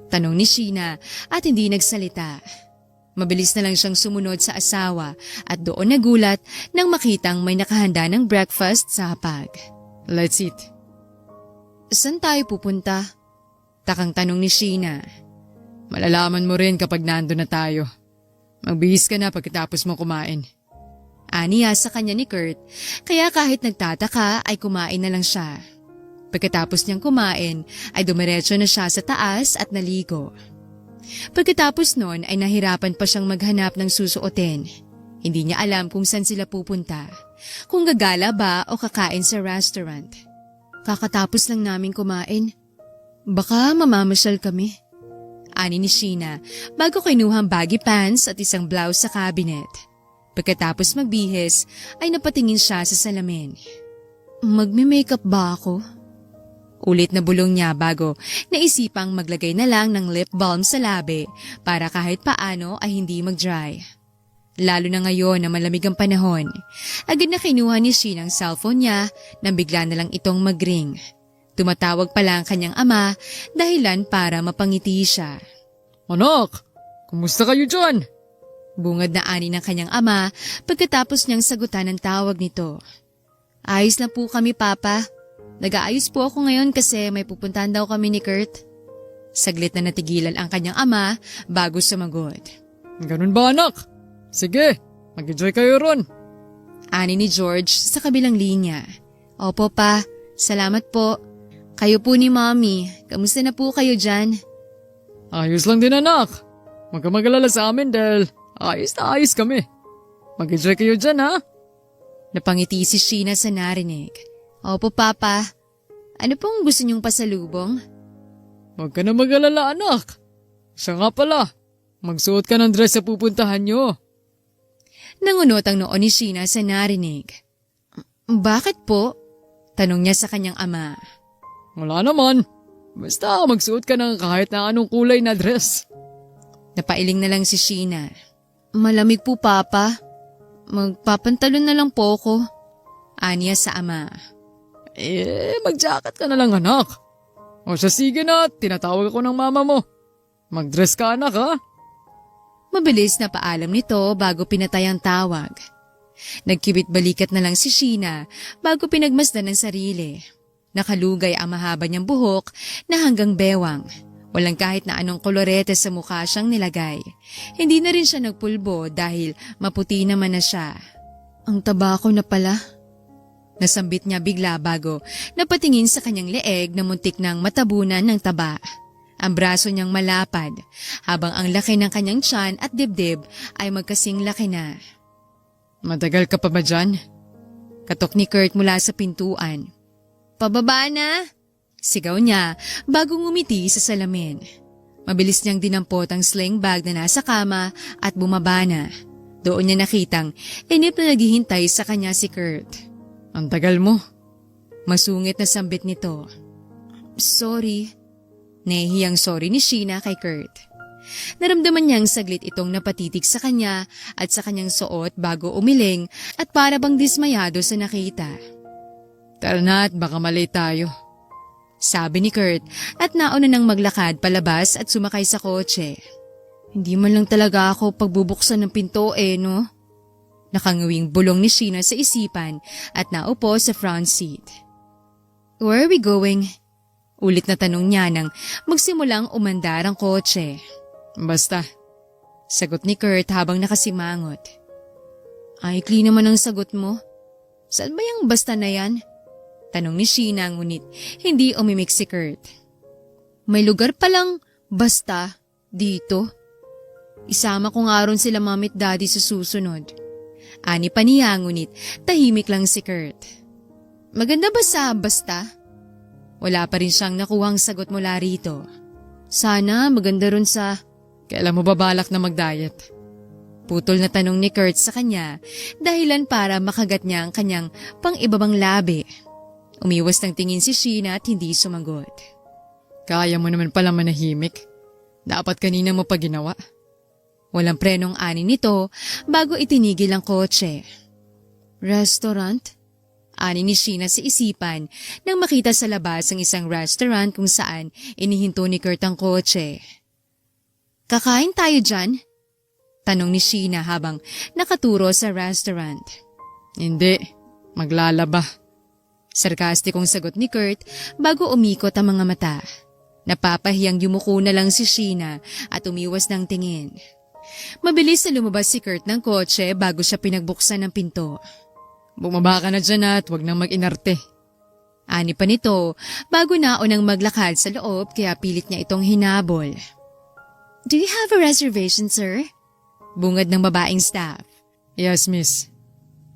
Tanong ni Sheena at hindi nagsalita. Mabilis na lang siyang sumunod sa asawa at doon nagulat nang makitang may nakahanda ng breakfast sa hapag. Let's eat. Saan tayo pupunta? Takang tanong ni Sheena. Malalaman mo rin kapag nando na tayo. Magbihis ka na pagkatapos mo kumain. Aniya sa kanya ni Kurt, kaya kahit nagtataka ay kumain na lang siya. Pagkatapos niyang kumain ay dumiretso na siya sa taas at naligo. Pagkatapos nun ay nahirapan pa siyang maghanap ng susuotin. Hindi niya alam kung saan sila pupunta, kung gagala ba o kakain sa restaurant. Kakatapos lang namin kumain. Baka mamamasyal kami. Ani ni Sheena bago kinuhang baggy pants at isang blouse sa cabinet. Pagkatapos magbihis ay napatingin siya sa salamin. Magme-makeup ba ako? Ulit na bulong niya bago naisipang maglagay na lang ng lip balm sa labi para kahit paano ay hindi mag-dry. Lalo na ngayon na malamig ang panahon, agad na kinuha ni Sheena ang cellphone niya nang bigla na lang itong mag-ring. Tumatawag pala ang kanyang ama dahilan para mapangiti siya. Anak, kumusta kayo dyan? Bungad na ani ng kanyang ama pagkatapos niyang sagutan ang tawag nito. Ayos na po kami, Papa. Nag-aayos po ako ngayon kasi may pupuntahan daw kami ni Kurt. Saglit na natigilan ang kanyang ama bago sumagot. Ganun ba, anak? Sige, mag-enjoy kayo ron. Ani ni George sa kabilang linya. Opo, Pa. Salamat po. Kayo po ni Mommy. Kamusta na po kayo dyan? Ayos lang din, anak. Huwag ka mag-alala sa amin dahil ayos na ayos kami. Mag-enjoy kayo dyan, ha? Napangiti si Sheena sa narinig. Opo, Papa. Ano pong gusto niyong pasalubong? Huwag ka na mag-alala, anak. Siya nga pala, magsuot ka ng dress sa pupuntahan niyo. Nangunot ang noo ni Sheena sa narinig. Bakit po? Tanong niya sa kanyang ama. Wala naman. Basta magsuot ka ng kahit na anong kulay na dress. Napailing na lang si Sheena. Malamig po, Papa. Magpapantalon na lang po ko. Aniya sa ama. Mag-jacket ka na lang anak. O siya sige na, tinatawag ako ng mama mo. Mag-dress ka anak ha. Mabilis na paalam nito bago pinatay ang tawag. Nagkibit-balikat na lang si Sheena bago pinagmasdan ng sarili. Nakalugay ang mahaba niyang buhok na hanggang bewang. Walang kahit na anong kolorete sa mukha siyang nilagay. Hindi na rin siya nagpulbo dahil maputi naman na siya. Ang taba ko na pala. Nasambit niya bigla bago napatingin sa kanyang leeg na muntik ng matabunan ng taba. Ang braso niyang malapad, habang ang laki ng kanyang tiyan at dibdib ay magkasing laki na. Matagal ka pa ba dyan? Katok ni Kurt mula sa pintuan. Pababa na! Sigaw niya bago ngumiti sa salamin. Mabilis niyang dinampot ang sling bag na nasa kama at bumaba na. Doon niya nakitang inip na naghihintay sa kanya si Kurt. Ang tagal mo. Masungit na sambit nito. Sorry. Nahihiyang sorry ni Sheena kay Kurt. Naramdaman niyang saglit itong napatitig sa kanya at sa kanyang suot bago umiling at para bang dismayado sa nakita. Tara na at baka mali tayo. Sabi ni Kurt at nauna nang maglakad palabas at sumakay sa kotse. Hindi man lang talaga ako pagbubuksan ng pinto no? Nakangawing bulong ni Sheena sa isipan at naupo sa front seat. Where are we going? Ulit na tanong niya nang magsimulang umandar ang kotse. Basta. Sagot ni Kurt habang nakasimangot. Aikli naman ang sagot mo. Saan ba yung basta na yan? Tanong ni Sheena ngunit hindi umimik si Kurt. May lugar palang basta dito. Isama ko nga ron sila mamit daddy sa susunod. Ani pa niya ngunit tahimik lang si Kurt. Maganda ba sa basta? Wala pa rin siyang nakuhang sagot mula rito. Sana maganda ron sa... Kailan mo ba balak na mag-diet? Putol na tanong ni Kurt sa kanya dahilan para makagat niya ang kanyang pang-ibabang labi. Umiwas ng tingin si Sheena at hindi sumagot. Kaya mo naman pala manahimik. Dapat kanina mo pa ginawa. Walang prenong ani nito bago itinigil ang kotse. Restaurant? Ani ni Sheena sa isipan nang makita sa labas ang isang restaurant kung saan inihinto ni Kurt ang kotse. Kakain tayo dyan? Tanong ni Sheena habang nakaturo sa restaurant. Hindi, maglalaba. Sarkastikong sagot ni Kurt bago umikot ang mga mata. Napapahiyang yumuko na lang si Sheena at umiwas ng tingin. Mabilis na lumabas si Kurt ng kotse bago siya pinagbuksan ng pinto. Bumaba ka na dyan at huwag nang mag-inarte. Ani pa nito bago naunang maglakad sa loob kaya pilit niya itong hinabol. Do you have a reservation, sir? Bungad ng babaeng staff. Yes, miss.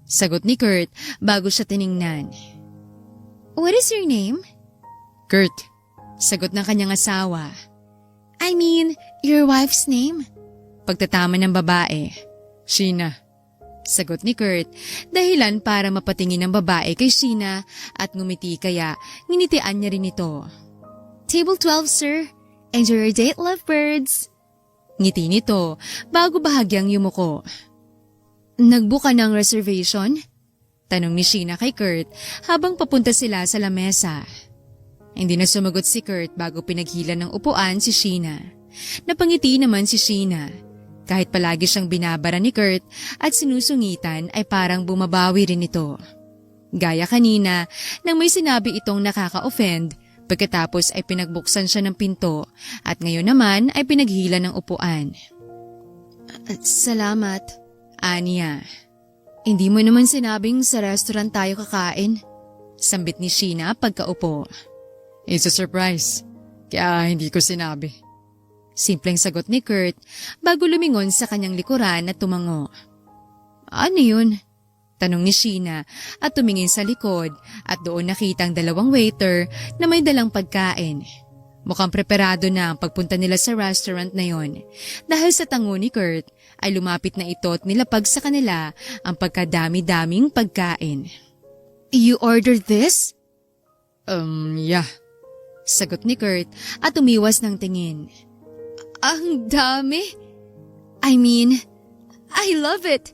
Sagot ni Kurt bago siya tiningnan. What is your name? Kurt. Sagot ng kanyang asawa. I mean, your wife's name? Pagtatama ng babae. Sheena. Sagot ni Kurt, dahilan para mapatingin ng babae kay Sheena at ngumiti kaya nginitian niya rin ito. Table 12, sir. Enjoy your date, lovebirds. Ngiti nito bago bahagyang yumuko. Nagbuka ng reservation? Tanong ni Sheena kay Kurt habang papunta sila sa lamesa. Hindi na sumagot si Kurt bago pinaghila ng upuan si Sheena. Napangiti naman si Sheena. Kahit palagi siyang binabara ni Kurt at sinusungitan ay parang bumabawi rin ito. Gaya kanina nang may sinabi itong nakaka-offend pagkatapos ay pinagbuksan siya ng pinto at ngayon naman ay pinaghila ng upuan. Salamat, Anya. Hindi mo naman sinabing sa restaurant tayo kakain. Sambit ni Sheena pagkaupo. It's a surprise, kaya hindi ko sinabi. Simpleng sagot ni Kurt bago lumingon sa kanyang likuran at tumango. Ano yun? Tanong ni Sheena at tumingin sa likod at doon nakitang dalawang waiter na may dalang pagkain. Mukhang preparado na ang pagpunta nila sa restaurant na yon. Dahil sa tango ni Kurt ay lumapit na ito at nilapag sa kanila ang pagkadami-daming pagkain. You ordered this? Yeah. Sagot ni Kurt at umiwas ng tingin. Ang dami? I mean, I love it.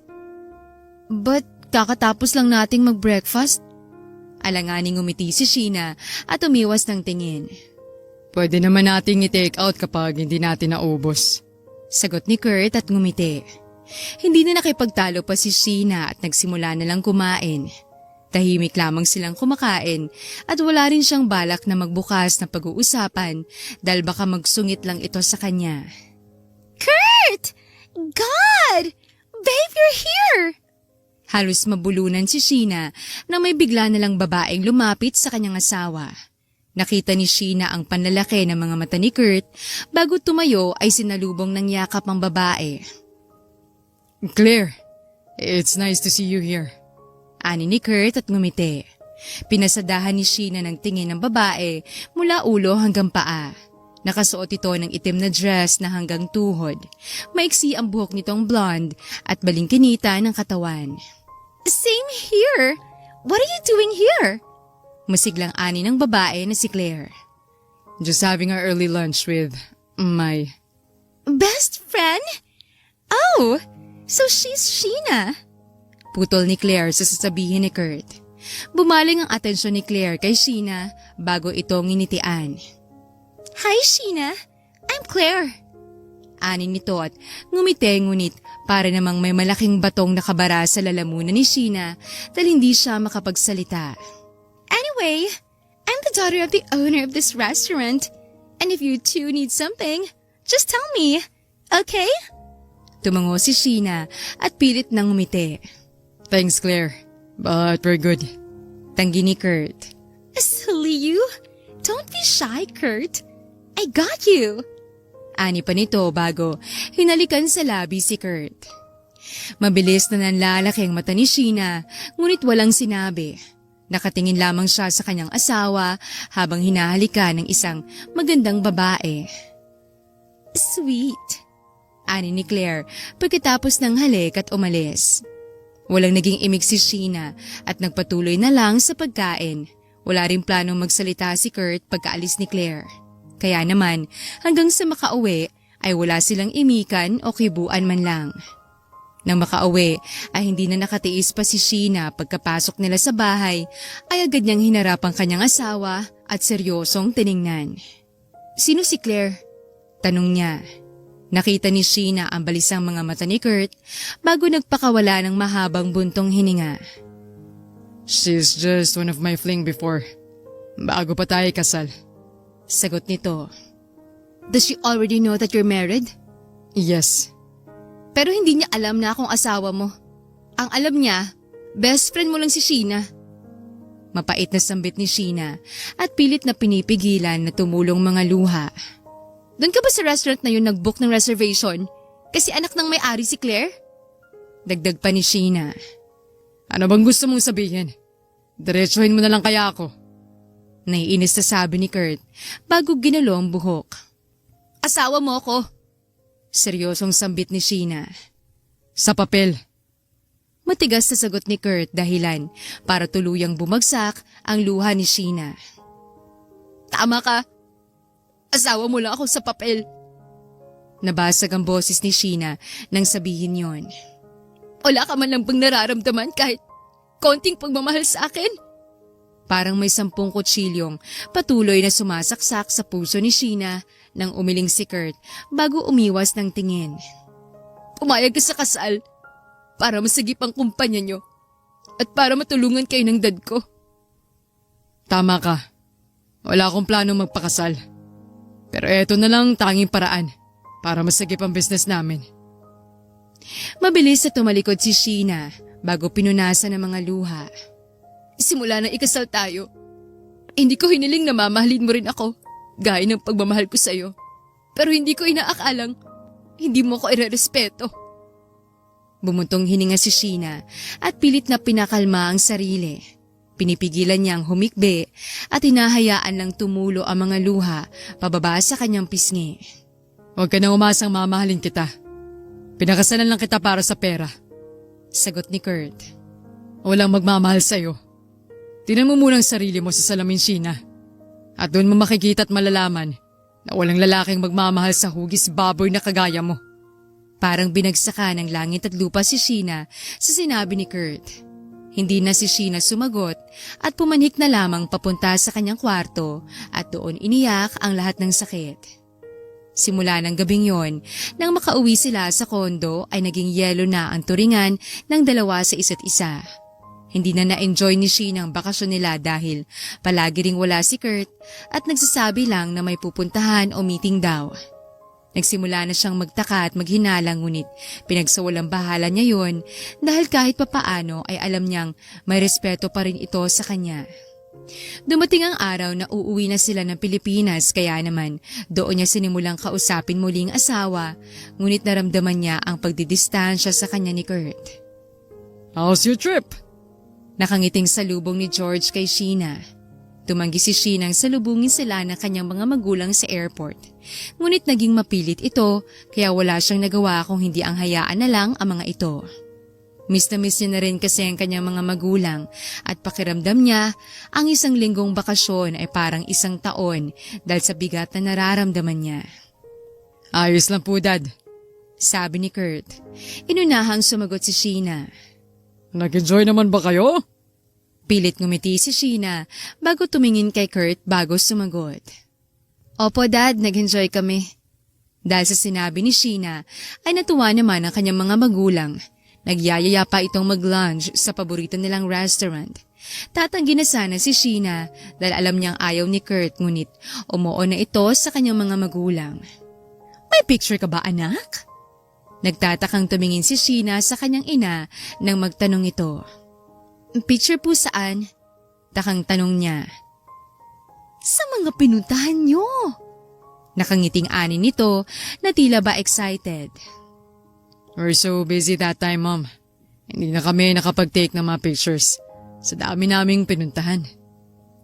But kakatapos lang nating mag-breakfast? Alanganing ngumiti si Sheena at umiwas ng tingin. Pwede naman nating i-take out kapag hindi natin naubos. Sagot ni Kurt at ngumiti. Hindi na nakipagtalo pa si Sheena at nagsimula na lang kumain. Tahimik lamang silang kumakain at wala rin siyang balak na magbukas na pag-uusapan dahil baka magsungit lang ito sa kanya. Kurt! God! Babe, you're here! Halos mabulunan si Sheena nang may bigla na lang babaeng lumapit sa kanyang asawa. Nakita ni Sheena ang panlalaki ng mga mata ni Kurt bago tumayo ay sinalubong ng yakap ang babae. Claire, it's nice to see you here. Ani ni Kurt at ngumiti. Pinasadahan ni Sheena ng tingin ng babae mula ulo hanggang paa. Nakasuot ito ng itim na dress na hanggang tuhod. Maiksi ang buhok nitong blonde at balingkinita ng katawan. Same here! What are you doing here? Masiglang ani ng babae na si Claire. Just having our early lunch with my... Best friend? Oh, so she's Sheena. Putol ni Claire sa sasabihin ni Kurt. Bumaling ang atensyon ni Claire kay Sheena bago ito nginitian. Hi Sheena, I'm Claire. Ani nito at ngumiti ngunit para namang may malaking batong nakabara sa lalamunan ni Sheena dahil hindi siya makapagsalita. Anyway, I'm the daughter of the owner of this restaurant. And if you two need something, just tell me, okay? Tumango si Sheena at pilit nang ngumiti. Thanks, Claire, but we're good. Tanggi ni Kurt. Silly you? Don't be shy, Kurt. I got you. Ani pa nito bago hinalikan sa labi si Kurt. Mabilis na nanlalaki ang mata ni Sheena, ngunit walang sinabi. Nakatingin lamang siya sa kanyang asawa habang hinahalikan ng isang magandang babae. Sweet, ani ni Claire pagkatapos ng halik at umalis. Walang naging imik si Sheena at nagpatuloy na lang sa pagkain. Wala rin planong magsalita si Kurt pagkaalis ni Claire. Kaya naman hanggang sa makauwi ay wala silang imikan o kibuan man lang. Nang makauwi ay hindi na nakatiis pa si Sheena pagkapasok nila sa bahay ay agad niyang hinarap ang kanyang asawa at seryosong tiningnan. Sino si Claire? Tanong niya. Nakita ni Sheena ang balisang mga mata ni Kurt bago nagpakawala ng mahabang buntong hininga. She's just one of my fling before. Bago pa tayo kasal. Sagot nito. Does she already know that you're married? Yes. Pero hindi niya alam na akong asawa mo. Ang alam niya, best friend mo lang si Sheena. Mapait na sambit ni Sheena at pilit na pinipigilan na tumulong mga luha. Doon ka ba sa restaurant na yun nag-book ng reservation? Kasi anak ng may-ari si Claire? Dagdag pa ni Sheena. Ano bang gusto mong sabihin? Diretsuhin mo na lang kaya ako. Naiinis na sabi ni Kurt bago ginulo ang buhok. Asawa mo ko. Seryosong sambit ni Sheena. Sa papel. Matigas na sagot ni Kurt dahilan para tuluyang bumagsak ang luha ni Sheena. Tama ka. Asawa mo lang ako sa papel. Nabasag ang boses ni Sheena nang sabihin yon. Wala ka man lang bang nararamdaman kahit konting pagmamahal sa akin? Parang may 10 kutsilyong patuloy na sumasaksak sa puso ni Sheena nang umiling si Kurt bago umiwas ng tingin. Pumayag ka sa kasal para masagip ang kumpanya nyo at para matulungan kayo ng dad ko. Tama ka. Wala akong planong magpakasal. Pero eto na lang tanging paraan para masagip ang business namin. Mabilis na tumalikod si Sheena bago pinunasan ng mga luha. Simula na ikasal tayo, hindi ko hiniling na mamahalin mo rin ako gaya ng pagmamahal ko sa'yo. Pero hindi ko inaakalang hindi mo ko irerespeto. Bumuntong hininga si Sheena at pilit na pinakalma ang sarili. Pinipigilan niyang humikbi at hinahayaan lang tumulo ang mga luha pababa sa kanyang pisngi. Huwag ka na umasang mamahalin kita. Pinakasalan lang kita para sa pera. Sagot ni Kurt. Walang magmamahal sa'yo. Tingnan mo muna ang sarili mo sa salamin, Sheena. At doon mo makikita at malalaman na walang lalaking magmamahal sa hugis baboy na kagaya mo. Parang binagsakan ng langit at lupa si Sheena sa sinabi ni Kurt. Hindi na si Sheena sumagot at pumanhik na lamang papunta sa kanyang kwarto at doon iniyak ang lahat ng sakit. Simula ng gabing yon, nang makauwi sila sa kondo ay naging yelo na ang turingan ng dalawa sa isa't isa. Hindi na na-enjoy ni Sheena ang bakasyon nila dahil palagi ring wala si Kurt at nagsasabi lang na may pupuntahan o meeting daw. Nagsimula na siyang magtaka at maghinalang ngunit pinagsawalang bahala niya yon dahil kahit papaano ay alam niyang may respeto pa rin ito sa kanya. Dumating ang araw na uuwi na sila ng Pilipinas kaya naman doon niya sinimulang kausapin muling asawa ngunit naramdaman niya ang pagdidistansya sa kanya ni Kurt. How's your trip? Nakangiting salubong ni George kay Sheena. Tumanggi si Sheena nang salubungin sila ng kanyang mga magulang sa airport. Ngunit naging mapilit ito kaya wala siyang nagawa kung hindi ang hayaan na lang ang mga ito. Miss na miss niya na rin kasi ang kanyang mga magulang at pakiramdam niya ang isang linggong bakasyon ay parang isang taon dahil sa bigat na nararamdaman niya. Ayos lang po, Dad. Sabi ni Kurt. Inunahang sumagot si Sheena. Nag-enjoy naman ba kayo? Pilit ngumiti si Sheena bago tumingin kay Kurt bago sumagot. Opo, Dad, nag-enjoy kami. Dahil sa sinabi ni Sheena ay natuwa naman ang kanyang mga magulang. Nagyayaya pa itong mag-lunch sa paborito nilang restaurant. Tatanggi na sana si Sheena dahil alam niyang ayaw ni Kurt ngunit umuo na ito sa kanyang mga magulang. May picture ka ba, anak? Nagtatakang tumingin si Sheena sa kanyang ina nang magtanong ito. Picture po saan? Takang tanong niya. Sa mga pinuntahan niyo. Nakangiting ani nito na tila ba excited. We're so busy that time, Mom. Hindi na kami nakapag-take ng mga pictures. Sa dami naming pinuntahan.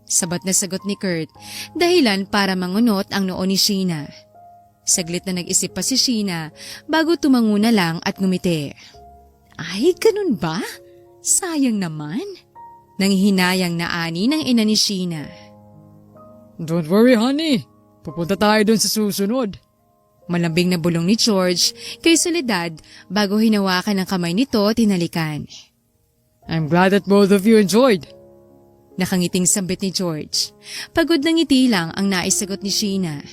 Sabat na sagot ni Kurt, dahilan para mangunot ang noo ni Sheena. Saglit na nag-isip pa si Sheena bago tumango na lang at ngumiti. Ay, ganun ba? Sayang naman. Nanghihinayang na ani ng ina ni Sheena. Don't worry, honey. Pupunta tayo dun sa susunod. Malambing na bulong ni George kay Soledad bago hinawakan ang kamay nito at hinalikan. I'm glad that both of you enjoyed. Nakangiting sambit ni George. Pagod na ngiti lang ang naisagot ni Sheena.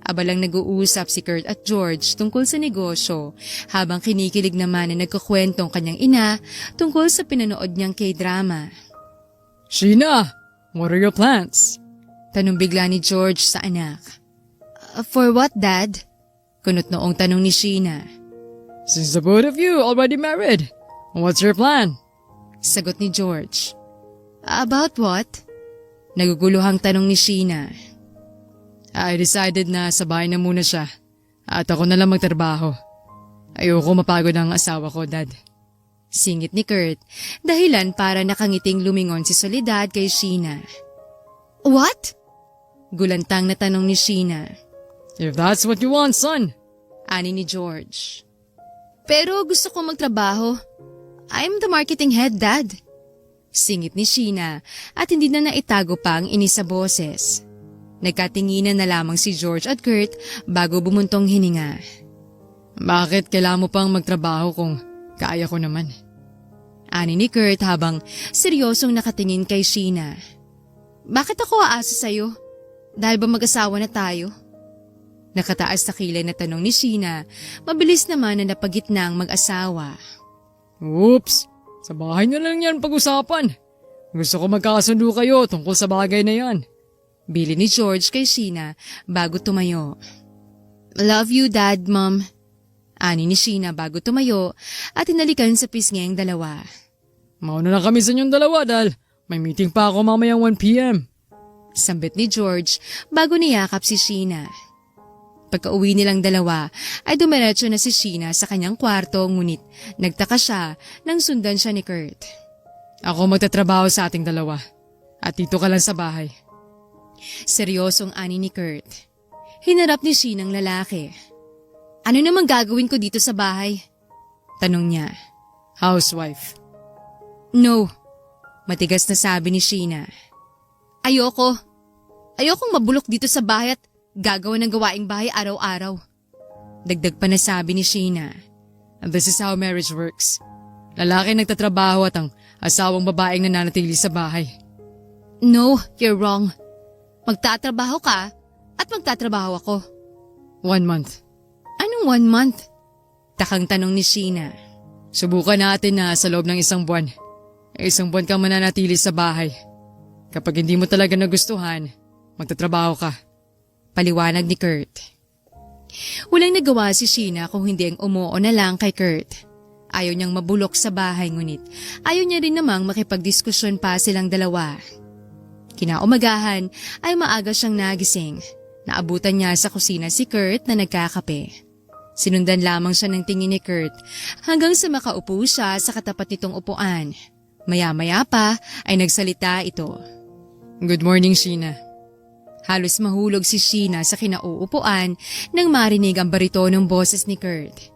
Abalang nag-uusap si Kurt at George tungkol sa negosyo habang kinikilig naman na nagkukwentong kanyang ina tungkol sa pinanood niyang K-drama. Sheena, what are your plans? Tanong bigla ni George sa anak. For what, Dad? Kunot noong tanong ni Sheena. Since the both of you already married, what's your plan? Sagot ni George. About what? Naguguluhang tanong ni Sheena. I decided na sa bahay na muna siya at ako na lang magtrabaho. Ayoko mapagod ang asawa ko, Dad. Singit ni Kurt, dahilan para nakangiting lumingon si Soledad kay Sheena. What? Gulantang na tanong ni Sheena. If that's what you want, son. Ani ni George. Pero gusto ko magtrabaho. I'm the marketing head, Dad. Singit ni Sheena at hindi na naitago pa ang inis sa boses. Nagkatinginan na lamang si George at Kurt bago bumuntong hininga. Bakit kailangan mo pang magtrabaho kung kaya ko naman? Ani ni Kurt habang seryosong nakatingin kay Sheena. Bakit ako aasa sa'yo? Dahil ba mag-asawa na tayo? Nakataas sa kilay na tanong ni Sheena, mabilis naman na napagitna ang mag-asawa. Oops, sa bahay na lang yan pag-usapan. Gusto ko magkakasundo kayo tungkol sa bagay na yan. Bili ni George kay Sheena bago tumayo. Love you, Dad, Mom. Ani ni Sheena bago tumayo at hinalikan sa pisngi ang dalawa. Mauna na kami sa inyong dalawa dahil may meeting pa ako mamayang 1 p.m. Sambit ni George bago niyakap si Sheena. Pagka-uwi nilang dalawa ay dumiretso na si Sheena sa kanyang kwarto ngunit nagtaka siya nang sundan siya ni Kurt. Ako magtatrabaho sa ating dalawa at dito ka lang sa bahay. Seryosong ani ni Kurt. Hinarap ni Sheena ang lalaki. Ano namang gagawin ko dito sa bahay? Tanong niya. Housewife. No. Matigas na sabi ni Sheena. Ayoko. Ayokong mabulok dito sa bahay at gagawa ng gawaing bahay araw-araw. Dagdag pa na sabi ni Sheena. And this is how marriage works. Lalaki nagtatrabaho at ang asawang babaeng nananatili sa bahay. No, you're wrong. Magtatrabaho ka at magtatrabaho ako. 1 month. Anong 1 month? Takang tanong ni Sheena. Subukan natin na sa loob ng 1 buwan. 1 buwan kang mananatili sa bahay. Kapag hindi mo talaga nagustuhan, magtatrabaho ka. Paliwanag ni Kurt. Walang nagawa si Sheena kung hindi ang umuo na lang kay Kurt. Ayaw niyang mabulok sa bahay ngunit ayaw niya rin namang makipagdiskusyon pa silang dalawa. Kinaumagahan ay maaga siyang nagising. Naabutan niya sa kusina si Kurt na nagkakape. Sinundan lamang siya ng tingin ni Kurt hanggang sa makaupo siya sa katapat nitong upuan. Maya-maya pa ay nagsalita ito. Good morning, Sheena. Halos mahulog si Sheena sa kinauupuan nang marinig ang baritonong boses ni Kurt.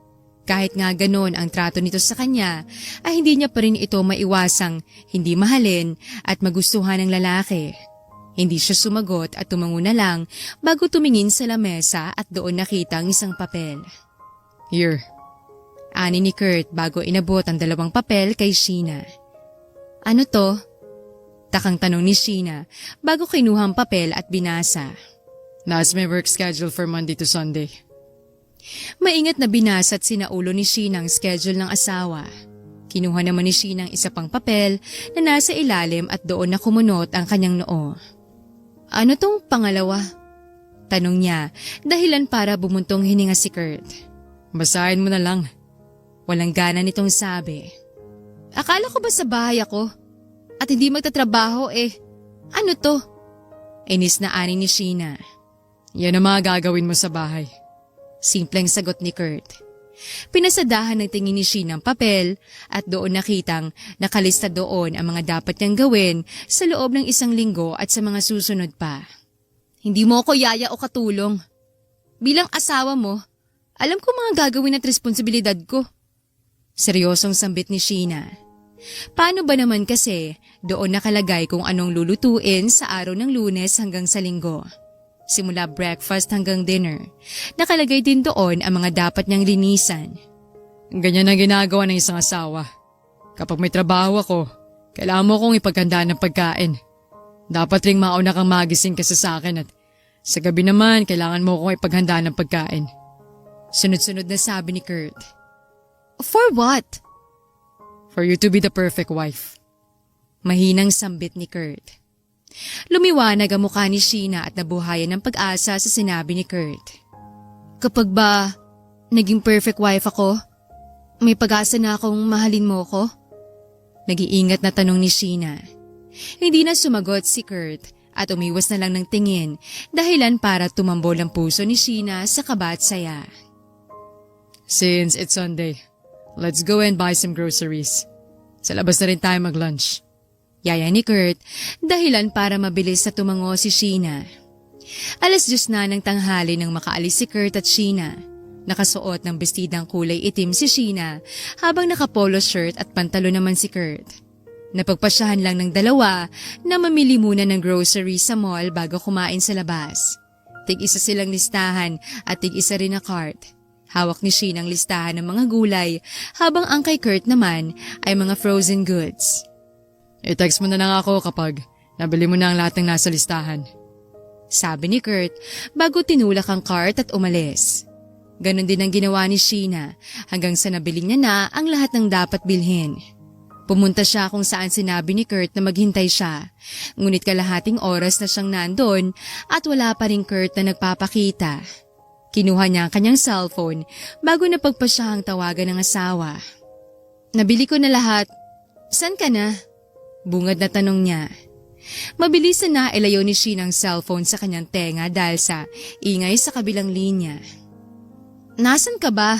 Kahit nga ganon ang trato nito sa kanya, ay hindi niya pa rin ito maiwasang hindi mahalin at magustuhan ng lalaki. Hindi siya sumagot at tumango na lang bago tumingin sa lamesa at doon nakita ang isang papel. Here. Ani ni Kurt bago inabot ang 2 papel kay Sheena. Ano to? Takang tanong ni Sheena bago kinuha ang papel at binasa. That's my work schedule for Monday to Sunday. Maingat na binasa at sinaulo ni Sheena ang schedule ng asawa. Kinuha naman ni Sheena ang isa pang papel na nasa ilalim at doon na kumunot ang kanyang noo. Ano tong pangalawa? Tanong niya, dahilan para bumuntong hininga si Kurt. Basahin mo na lang. Walang gana nitong sabi. Akala ko ba sa bahay ako? At hindi magtatrabaho Ano to? Inis na ani ni Sheena. Yan ang mga gagawin mo sa bahay. Simpleng sagot ni Kurt. Pinasadahan ng tingin ni Sheena ang papel at doon nakitang nakalista doon ang mga dapat niyang gawin sa loob ng 1 linggo at sa mga susunod pa. Hindi mo ako yaya o katulong. Bilang asawa mo, alam ko mga gagawin at responsibilidad ko. Seryosong sambit ni Sheena. Paano ba naman kasi doon nakalagay kung anong lulutuin sa araw ng Lunes hanggang sa Linggo? Simula breakfast hanggang dinner. Nakalagay din doon ang mga dapat niyang linisan. Ganyan ang ginagawa ng isang asawa. Kapag may trabaho ako, kailangan mo kong ipaghandaan ng pagkain. Dapat ring mauna kang magising kasi sa akin at sa gabi naman kailangan mo kong ipaghandaan ng pagkain. Sunod-sunod na sabi ni Kurt. For what? For you to be the perfect wife. Mahinang sambit ni Kurt. Lumiwanag ang mukha ni Sheena at nabuhayan ng pag-asa sa sinabi ni Kurt. Kapag ba naging perfect wife ako, may pag-asa na akong mahalin mo ko? Nag-iingat na tanong ni Sheena. Hindi na sumagot si Kurt at umiwas na lang ng tingin dahilan para tumambol ang puso ni Sheena sa kaba at saya. Since it's Sunday, let's go and buy some groceries. Sa labas na rin tayo mag-lunch. Yaya ni Kurt, dahilan para mabilis na tumango si Sheena. 10:00 na ng tanghali nang makaalis si Kurt at Sheena. Nakasuot ng bestidang kulay itim si Sheena habang nakapolo shirt at pantalo naman si Kurt. Napagpasyahan lang ng dalawa na mamili muna ng grocery sa mall bago kumain sa labas. Tig-isa silang listahan at tig-isa rin na cart. Hawak ni Sheena ang listahan ng mga gulay habang ang kay Kurt naman ay mga frozen goods. I-text mo na lang ako kapag nabili mo na ang lahat ng nasa listahan. Sabi ni Kurt bago tinulak ang cart at umalis. Ganon din ang ginawa ni Sheena hanggang sa nabili niya na ang lahat ng dapat bilhin. Pumunta siya kung saan sinabi ni Kurt na maghintay siya. Ngunit kalahating oras na siyang nandun at wala pa rin Kurt na nagpapakita. Kinuha niya ang kanyang cellphone bago napagpasyahang tawagan ng asawa. Nabili ko na lahat. San ka na? Bungad na tanong niya. Mabilis na nailayo ni Sheena ang cellphone sa kanyang tenga dahil sa ingay sa kabilang linya. Nasaan ka ba?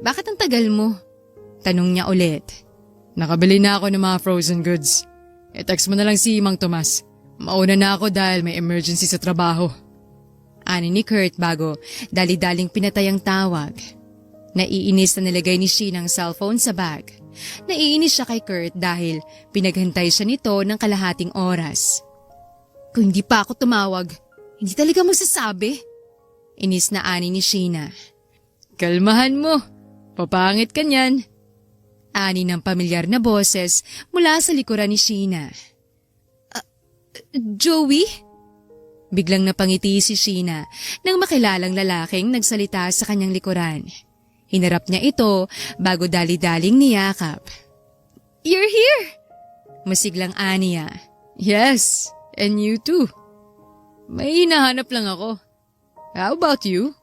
Bakit ang tagal mo? Tanong niya ulit. Nakabili na ako ng mga frozen goods. I-text mo na lang si Mang Tomas. Mauna na ako dahil may emergency sa trabaho. Ani ni Kurt bago dali-daling pinatay ang tawag. Naiinis na nilagay ni Sheena ang cellphone sa bag. Naiinis siya kay Kurt dahil pinaghantay siya nito ng kalahating oras. Kung hindi pa ako tumawag, hindi talaga magsasabi. Inis na ani ni Sheena. Kalmahan mo. Papangit ka niyan. Ani ng pamilyar na boses mula sa likuran ni Sheena. Joey? Biglang napangiti si Sheena nang makilalang lalaking nagsalita sa kanyang likuran. Hinarap niya ito bago dali-daling niyakap. You're here! Masiglang aniya. Yes, and you too. May hinahanap lang ako. How about you?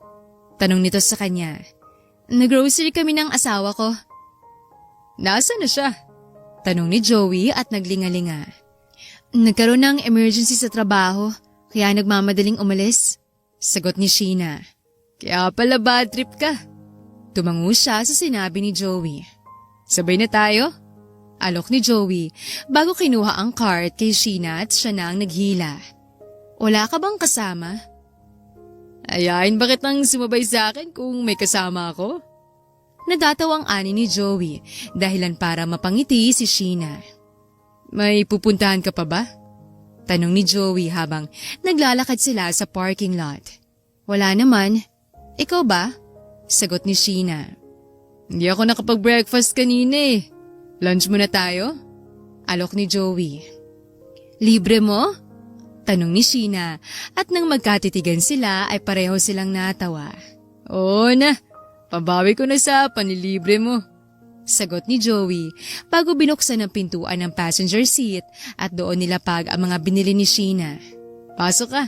Tanong nito sa kanya. Nag-grocery kami ng asawa ko. Nasaan na siya? Tanong ni Joey at naglingalinga. Nagkaroon ng emergency sa trabaho, kaya nagmamadaling umalis. Sagot ni Sheena. Kaya pala bad trip ka. Tumango siya sa sinabi ni Joey. Sabay na tayo? Alok ni Joey bago kinuha ang cart kay Sheena at siya na ang naghila. Wala ka bang kasama? Ayain bakit nang sumabay sa akin kung may kasama ako? Nadatawang ani ni Joey dahilan para mapangiti si Sheena. May pupuntahan ka pa ba? Tanong ni Joey habang naglalakad sila sa parking lot. Wala naman. Ikaw ba? Sagot ni Sheena. Hindi ako nakapag-breakfast kanina eh. Lunch muna tayo? Alok ni Joey. Libre mo? Tanong ni Sheena at nang magkatitigan sila ay pareho silang natawa. Oo na, pabawi ko na sa panilibre mo. Sagot ni Joey bago binuksan ang pintuan ng passenger seat at doon nilapag ang mga binili ni Sheena. Pasok ka.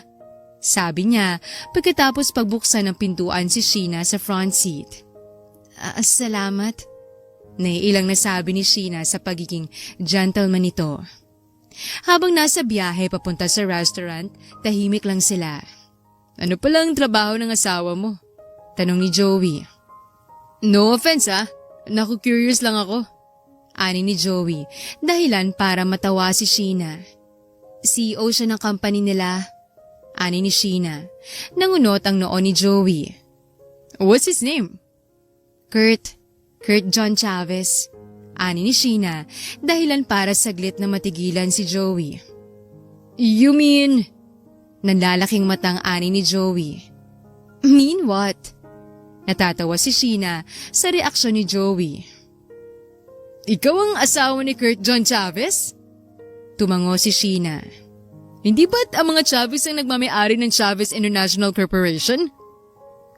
Sabi niya pagkatapos pagbuksan ng pintuan si Sheena sa front seat. Salamat. Naiilang nasabi ni Sheena sa pagiging gentleman nito. Habang nasa biyahe papunta sa restaurant, tahimik lang sila. Ano palang trabaho ng asawa mo? Tanong ni Joey. No offense Naku-curious lang ako. Ani ni Joey, dahilan para matawa si Sheena. CEO siya ng company nila. Ani ni Sheena. Nangunot ang noo ni Joey. What's his name? Kurt John Chavez. Ani ni Sheena, dahilan para saglit na matigilan si Joey. You mean? Nanlalaking matang ani ni Joey. Mean what? Natatawa si Sheena sa reaksyon ni Joey. Ikaw ang asawa ni Kurt John Chavez? Tumango si Sheena. Hindi ba't ang mga Chavez ang nagmamay-ari ng Chavez International Corporation?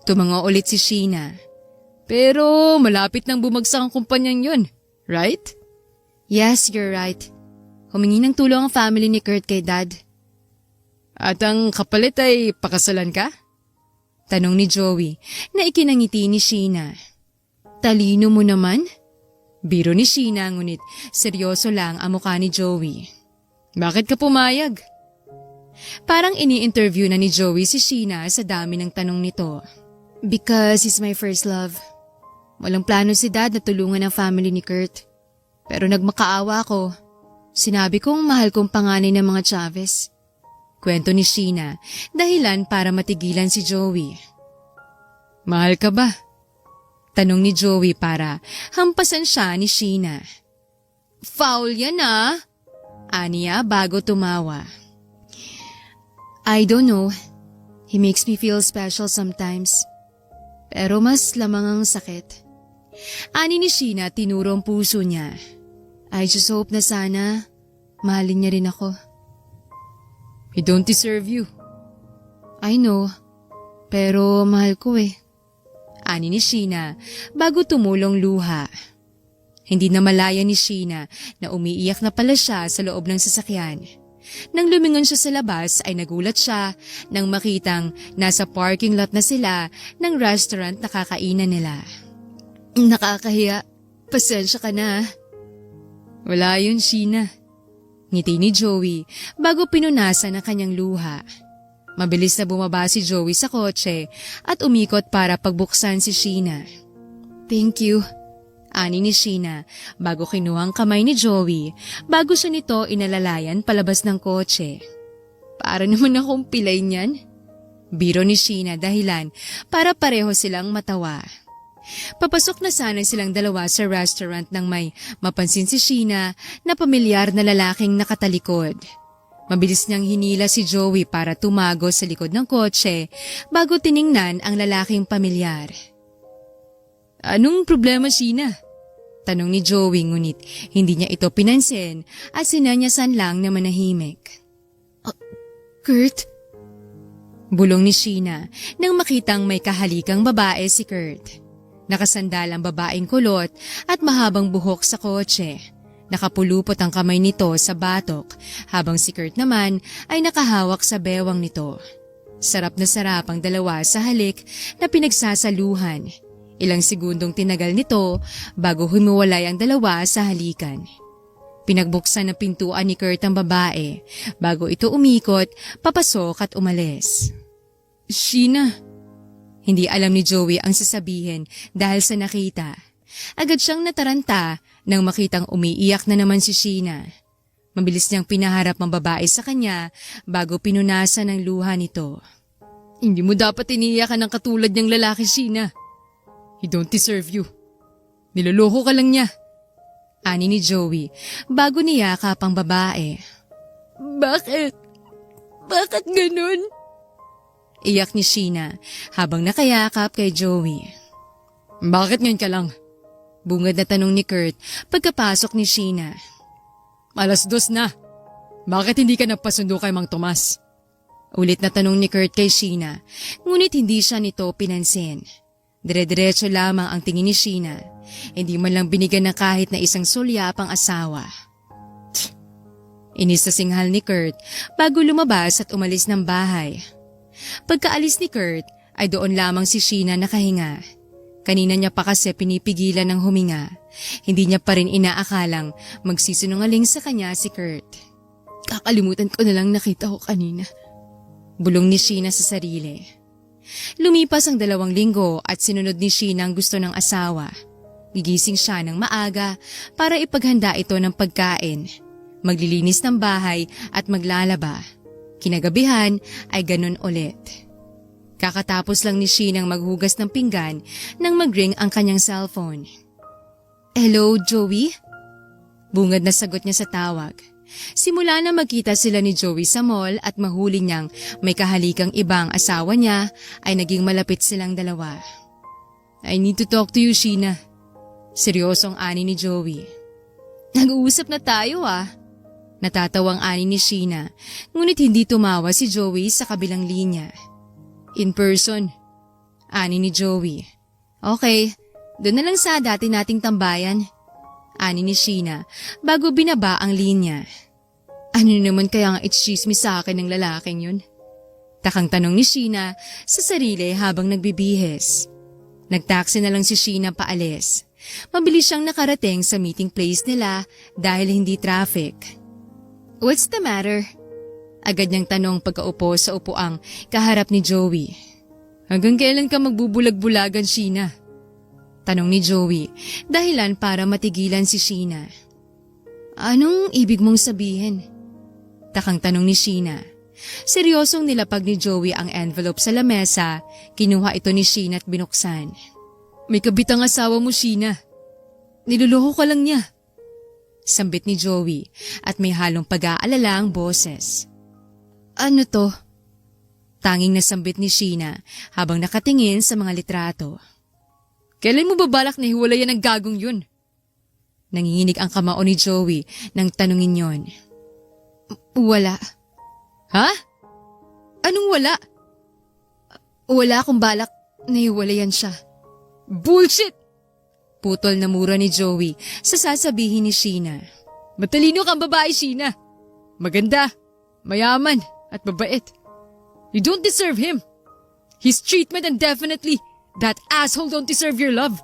Tumango ulit si Sheena. Pero malapit nang bumagsak ang kumpanyang yun, right? Yes, you're right. Humingi ng tulong ang family ni Kurt kay Dad. At ang kapalit ay pakasalan ka? Tanong ni Joey na ikinangiti ni Sheena. Talino mo naman? Biro ni Sheena ngunit seryoso lang ang mukha ni Joey. Bakit ka pumayag? Parang ini-interview na ni Joey si Sheena sa dami ng tanong nito. Because he's my first love. Walang plano si Dad na tulungan ang family ni Kurt. Pero nagmakaawa ko. Sinabi kong mahal kong panganay ng mga Chavez. Kwento ni Sheena, dahilan para matigilan si Joey. Mahal ka ba? Tanong ni Joey para hampasan siya ni Sheena. Foul yan Aniya bago tumawa. I don't know. He makes me feel special sometimes. Pero mas lamang ang sakit. Ani ni Sheena tinuro ang puso niya. I just hope na sana mahalin niya rin ako. He don't deserve you. I know, pero mahal ko Ani ni Sheena bago tumulong luha. Hindi na malaya ni Sheena na umiiyak na pala siya sa loob ng sasakyan. Nang lumingon siya sa labas ay nagulat siya nang makitang nasa parking lot na sila ng restaurant na kakainan nila. Nakakahiya. Pasensya ka na. Wala yun, Sheena. Ngiti ni Joey bago pinunasan ang kanyang luha. Mabilis na bumaba si Joey sa kotse at umikot para pagbuksan si Sheena. Thank you. Ani ni Sheena bago kinuha ang kamay ni Joey bago siya nito inalalayan palabas ng kotse. Para naman akong pilay niyan. Biro ni Sheena dahilan para pareho silang matawa. Papasok na sana silang dalawa sa restaurant nang may mapansin si Sheena na pamilyar na lalaking nakatalikod. Mabilis niyang hinila si Joey para tumago sa likod ng kotse bago tiningnan ang lalaking pamilyar. Anong problema, Sheena? Tanong ni Joey ngunit hindi niya ito pinansin at sinanyasan lang na manahimik. Kurt? Bulong ni Sheena nang makitang may kahalikang babae si Kurt. Nakasandalang babaeng kulot at mahabang buhok sa kotse. Nakapulupot ang kamay nito sa batok habang si Kurt naman ay nakahawak sa bewang nito. Sarap na sarap ang dalawa sa halik na pinagsasaluhan. Ilang segundong tinagal nito bago humiwalay ang dalawa sa halikan. Pinagbuksan ng pintuan ni Kurt ang babae bago ito umikot, papasok at umalis. Sheena. Hindi alam ni Joey ang sasabihin dahil sa nakita. Agad siyang nataranta nang makitang umiiyak na naman si Sheena. Mabilis niyang pinaharap ang babae sa kanya bago pinunasan ang luha nito. Hindi mo dapat iniiyakan ng katulad niyang lalaki, Sheena. He don't deserve you. Niloloko ka lang niya. Ani ni Joey bago niyakap ang babae. Bakit? Bakit ganun? Iyak ni Sheena habang nakayakap kay Joey. Bakit ngayon ka lang? Bungad na tanong ni Kurt pagkapasok ni Sheena. 2:00 na. Bakit hindi ka nagpasundo kay Mang Tomas? Ulit na tanong ni Kurt kay Sheena, ngunit hindi siya nito pinansin. Dire-diretso lamang ang tingin ni Sheena. Hindi man lang binigyan ng kahit na isang sulyap ang asawa. Inis na singhal ni Kurt bago lumabas at umalis ng bahay. Pagkaalis ni Kurt ay doon lamang si Sheena nakahinga. Kanina niya pa kasi pinipigilan ng huminga. Hindi niya pa rin inaakalang magsisinungaling sa kanya si Kurt. Kakalimutan ko na lang nakita ko kanina. Bulong ni Sheena sa sarili. Lumipas ang 2 linggo at sinunod ni Sheena ang gusto ng asawa. Gigising siya ng maaga para ipaghanda ito ng pagkain. Maglilinis ng bahay at maglalaba. Kinagabihan ay ganun ulit. Kakatapos lang ni Sheena maghugas ng pinggan nang mag-ring ang kanyang cellphone. Hello, Joey? Bungad na sagot niya sa tawag. Simula na magkita sila ni Joey sa mall at mahuli niyang may kahalikang ibang asawa niya ay naging malapit silang dalawa. I need to talk to you, Sheena. Seryosong ani ni Joey. Nag-uusap na tayo Natatawang ani ni Sheena, ngunit hindi tumawa si Joey sa kabilang linya. In person, ani ni Joey. Okay, doon na lang sa dati nating tambayan. Ani ni Sheena bago binaba ang linya. Ano naman kaya ang itsismis sa akin ng lalaking yun? Takang tanong ni Sheena sa sarili habang nagbibihis. Nagtaksi na lang si Sheena paalis. Mabilis siyang nakarating sa meeting place nila dahil hindi traffic. What's the matter? Agad niyang tanong pagkaupo sa upuang kaharap ni Joey. Hanggang kailan ka magbubulag-bulagan, Sheena? Tanong ni Joey, dahilan para matigilan si Sheena. Anong ibig mong sabihin? Takang tanong ni Sheena. Seryosong nilapag ni Joey ang envelope sa lamesa, kinuha ito ni Sheena at binuksan. May kabitang asawa mo, Sheena. Niloloko ka lang niya. Sambit ni Joey at may halong pag-aalala ang boses. Ano to? Tanging nasambit ni Sheena habang nakatingin sa mga litrato. Kailan mo babalak na hiwalayan ang gagong yun? Nanginginig ang kamao ni Joey nang tanungin yon. Wala. Ha? Anong wala? Wala akong balak na hiwalayan siya. Bullshit! Putol na mura ni Joey sa sasabihin ni Sheena. Matalino kang babae, Sheena. Maganda, mayaman, at mabait. You don't deserve him. His treatment and definitely that asshole don't deserve your love.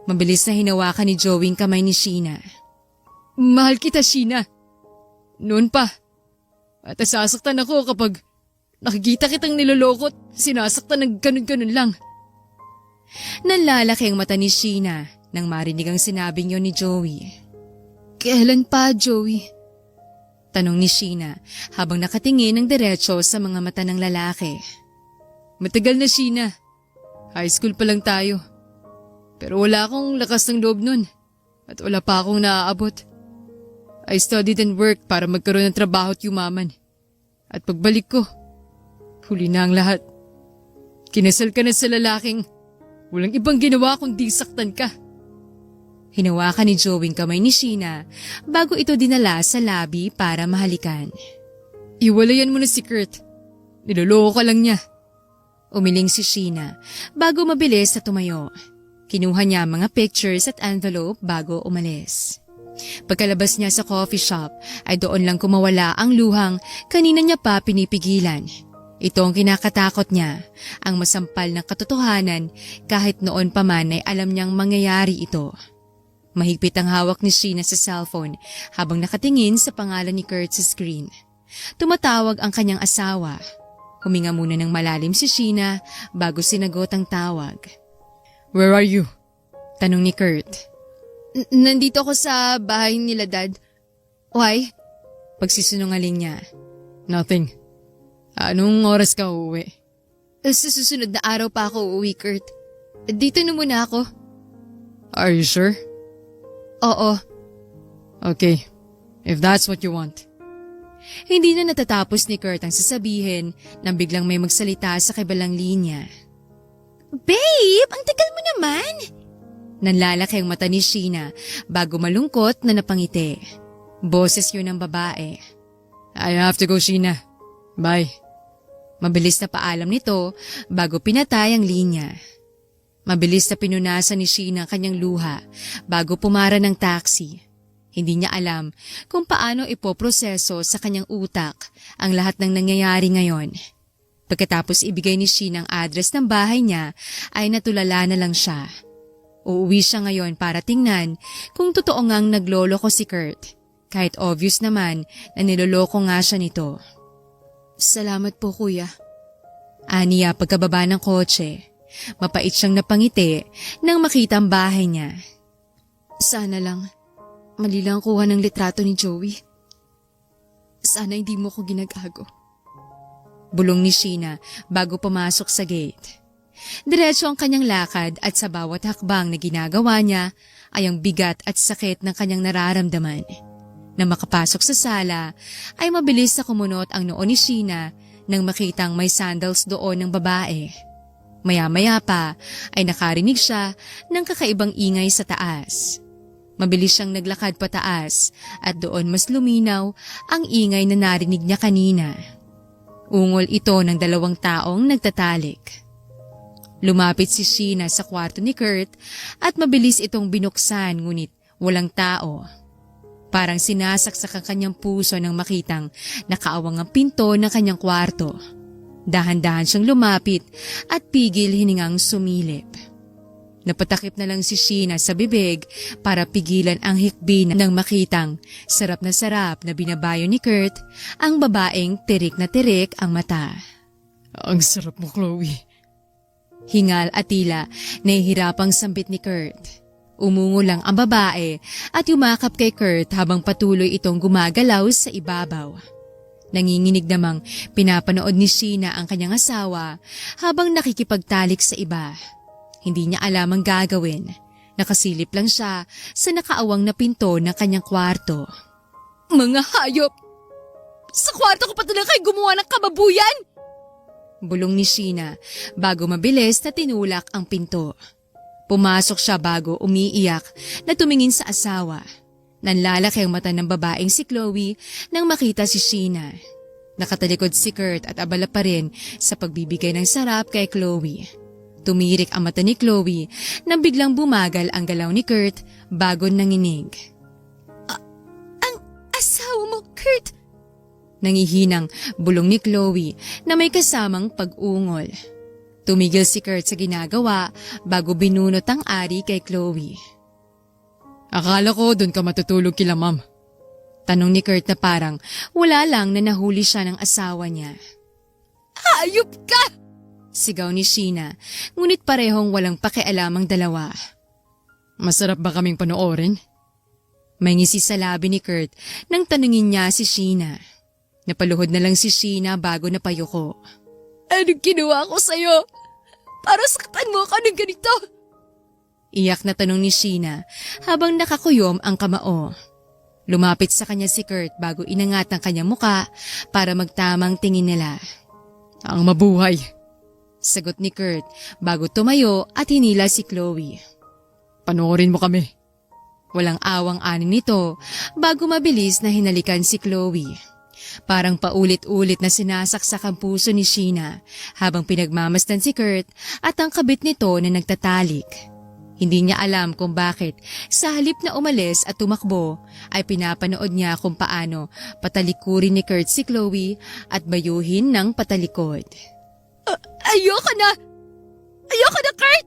Mabilis na hinawakan ni Joey ang kamay ni Sheena. Mahal kita, Sheena. Noon pa. At nasasaktan ako kapag nakikita kitang niloloko at sinasaktan ng ganun-ganun lang. Nanlalaki ang mata ni Sheena nang marinig ang sinabing yon ni Joey. Kailan pa, Joey? Tanong ni Sheena habang nakatingin ng diretso sa mga mata ng lalaki. Matagal na, Sheena. High school pa lang tayo. Pero wala akong lakas ng loob nun at wala pa akong naaabot. I studied and worked para magkaroon ng trabaho at yumaman. At pagbalik ko, huli na ang lahat. Kinasal ka na sa lalaking Walang ibang ginawa kundi saktan ka. Hinawakan ni Joey ang kamay ni Sheena bago ito dinala sa labi para mahalikan. Iwalayan mo na si Kurt. Niloloko ka lang niya. Umiling si Sheena bago mabilis na tumayo. Kinuha niya mga pictures at envelope bago umalis. Pagkalabas niya sa coffee shop ay doon lang kumawala ang luhang kanina niya pa pinipigilan. Ito ang kinakatakot niya, ang masampal na katotohanan kahit noon pa man ay alam niyang mangyayari ito. Mahigpit ang hawak ni Sheena sa cellphone habang nakatingin sa pangalan ni Kurt sa screen. Tumatawag ang kanyang asawa. Huminga muna ng malalim si Sheena bago sinagot ang tawag. Where are you? Tanong ni Kurt. Nandito ako sa bahay nila, Dad. Why? Pagsisinungaling niya. Nothing. Anong oras ka uuwi? Sa susunod na araw pa ako uuwi, Kurt. Dito na muna ako. Are you sure? Oo. Okay, if that's what you want. Hindi na natatapos ni Kurt ang sasabihin nang biglang may magsalita sa kabilang linya. Babe, ang tagal mo naman! Nanlalaki ang mata ni Sheena bago malungkot na napangiti. Boses yun ng babae. I have to go, Sheena. Bye. Mabilis na paalam nito bago pinatay ang linya. Mabilis na pinunasan ni Sheena ang kanyang luha bago pumara ng taxi. Hindi niya alam kung paano ipoproseso sa kanyang utak ang lahat ng nangyayari ngayon. Pagkatapos ibigay ni Sheena ang address ng bahay niya ay natulala na lang siya. Uuwi siya ngayon para tingnan kung totoo ngang nagloloko si Kurt. Kahit obvious naman na niloloko nga siya nito. Salamat po, kuya. Aniya pagkababa ng kotse. Mapait siyang napangiti nang makita ang bahay niya. Sana lang, mali lang kuha ng litrato ni Joey. Sana hindi mo ko ginagago. Bulong ni Sheena bago pumasok sa gate. Diretso ang kanyang lakad at sa bawat hakbang na ginagawa niya ay ang bigat at sakit ng kanyang nararamdaman. Na makapasok sa sala ay mabilis na kumunot ang noo ni Sheena nang makitang may sandals doon ng babae. Maya-maya pa ay nakarinig siya ng kakaibang ingay sa taas. Mabilis siyang naglakad pataas at doon mas luminaw ang ingay na narinig niya kanina. Ungol ito ng 2 taong nagtatalik. Lumapit si Sheena sa kwarto ni Kurt at mabilis itong binuksan ngunit walang tao. Parang sinasaksak ang kanyang puso nang makitang nakaawang ang pinto ng kanyang kwarto. Dahan-dahan siyang lumapit at pigil hiningang sumilip. Napatakip na lang si Sheena sa bibig para pigilan ang hikbi nang makitang sarap na binabayo ni Kurt ang babaeng tirik na tirik ang mata. Ang sarap mo, Chloe. Hingal at tila nahihirapang sambit ni Kurt. Umungo lang ang babae at yumakap kay Kurt habang patuloy itong gumagalaw sa ibabaw. Nanginginig namang pinapanood ni Sheena ang kanyang asawa habang nakikipagtalik sa iba. Hindi niya alam ang gagawin. Nakasilip lang siya sa nakaawang na pinto ng kanyang kwarto. Mga hayop! Sa kwarto ko pa talaga kayo gumawa ng kababuyan! Bulong ni Sheena bago mabilis na tinulak ang pinto. Pumasok siya bago umiiyak na tumingin sa asawa. Nanlalaki ang mata ng babaeng si Chloe nang makita si Sheena. Nakatalikod si Kurt at abala pa rin sa pagbibigay ng sarap kay Chloe. Tumirik ang mata ni Chloe nang biglang bumagal ang galaw ni Kurt bago nanginig. Ang asawa mo, Kurt! Nangihinang bulong ni Chloe na may kasamang pag-ungol. Tumigil si Kurt sa ginagawa bago binunot ang ari kay Chloe. Akala ko doon ka matutulog kila ma'am. Tanong ni Kurt na parang wala lang na nahuli siya ng asawa niya. Hayop ka! Sigaw ni Sheena, ngunit parehong walang pakialam ang dalawa. Masarap ba kaming panoorin? May ngisi sa labi ni Kurt nang tanungin niya si Sheena. Napaluhod na lang si Sheena bago napayuko. Anong ginawa ko sa'yo? Para saktan mo ako ng ganito? Iyak na tanong ni Sheena habang nakakuyom ang kamao. Lumapit sa kanya si Kurt bago inangat ang kanyang muka para magtamang tingin nila. Ang mabuhay. Sagot ni Kurt bago tumayo at hinila si Chloe. Panoorin mo kami. Walang awang ani nito bago mabilis na hinalikan si Chloe. Parang paulit-ulit na sinasaksak ang puso ni Sheena habang pinagmamasdan si Kurt at ang kabit nito na nagtatalik. Hindi niya alam kung bakit sa halip na umalis at tumakbo ay pinapanood niya kung paano patalikurin ni Kurt si Chloe at bayuhin ng patalikod. Ayoko na! Ayoko na, Kurt!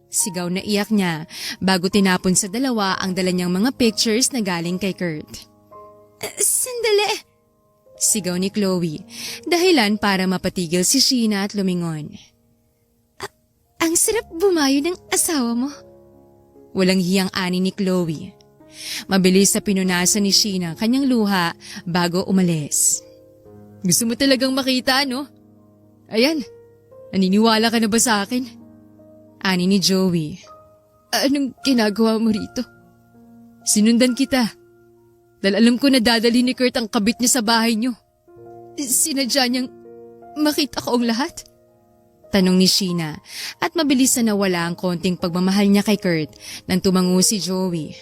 Sigaw na iyak niya bago tinapon sa dalawa ang dala niyang mga pictures na galing kay Kurt. Sandali! Sigaw ni Chloe, dahilan para mapatigil si Sheena at lumingon. Ang sarap bumayo ng asawa mo. Walang hiyang ani ni Chloe. Mabilis sa pinunasan ni Sheena kanyang luha bago umalis. Gusto mo talagang makita, no? Ayan, naniniwala ka na ba sa akin? Ani ni Joey. Anong ginagawa mo rito? Sinundan kita. Dahil alam ko na dadalhin ni Kurt ang kabit niya sa bahay niyo. Sinadya niyang makita ko ang lahat? Tanong ni Sheena at mabilis na nawala ang konting pagmamahal niya kay Kurt nang tumango si Joey.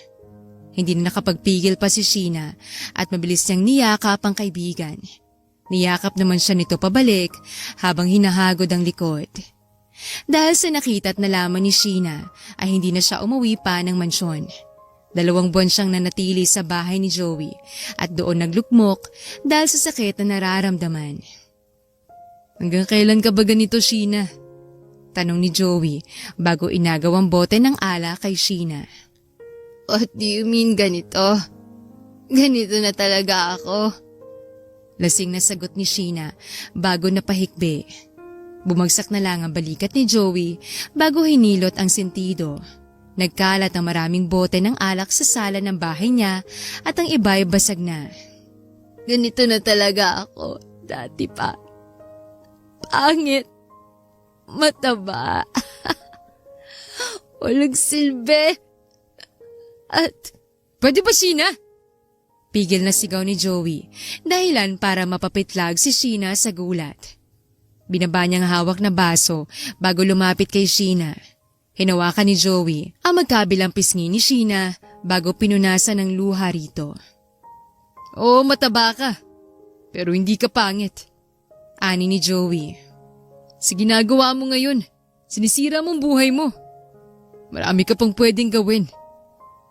Hindi na nakapagpigil pa si Sheena at mabilis niyang niyakap ang kaibigan. Niyakap naman siya nito pabalik habang hinahagod ang likod. Dahil sa nakita at nalaman ni Sheena ay hindi na siya umuwi pa ng mansyon. 2 buwan siyang nanatili sa bahay ni Joey at doon naglukmok dahil sa sakit na nararamdaman. Hanggang kailan ka ba ganito, Sheena? Tanong ni Joey bago inagaw ang bote ng ala kay Sheena. What do you mean ganito? Ganito na talaga ako. Lasing na sagot ni Sheena bago napahikbi. Bumagsak na lang ang balikat ni Joey bago hinilot ang sentido. Nagkalat ang maraming bote ng alak sa sala ng bahay niya at ang iba'y basag na. Ganito na talaga ako, dati pa. Pangit. Mataba. Walang silbi. At Pwede ba, Sheena? pigil na sigaw ni Joey, dahilan para mapapitlag si Sheena sa gulat. Binaba niyang hawak na baso bago lumapit kay Sheena. Hinawakan ni Joey ang magkabilang pisngi ni Sheena bago pinunasan ng luha rito. Oo, mataba ka. Pero hindi ka pangit. Ani ni Joey. Sa ginagawa mo ngayon, sinisira mong buhay mo. Marami ka pang pwedeng gawin.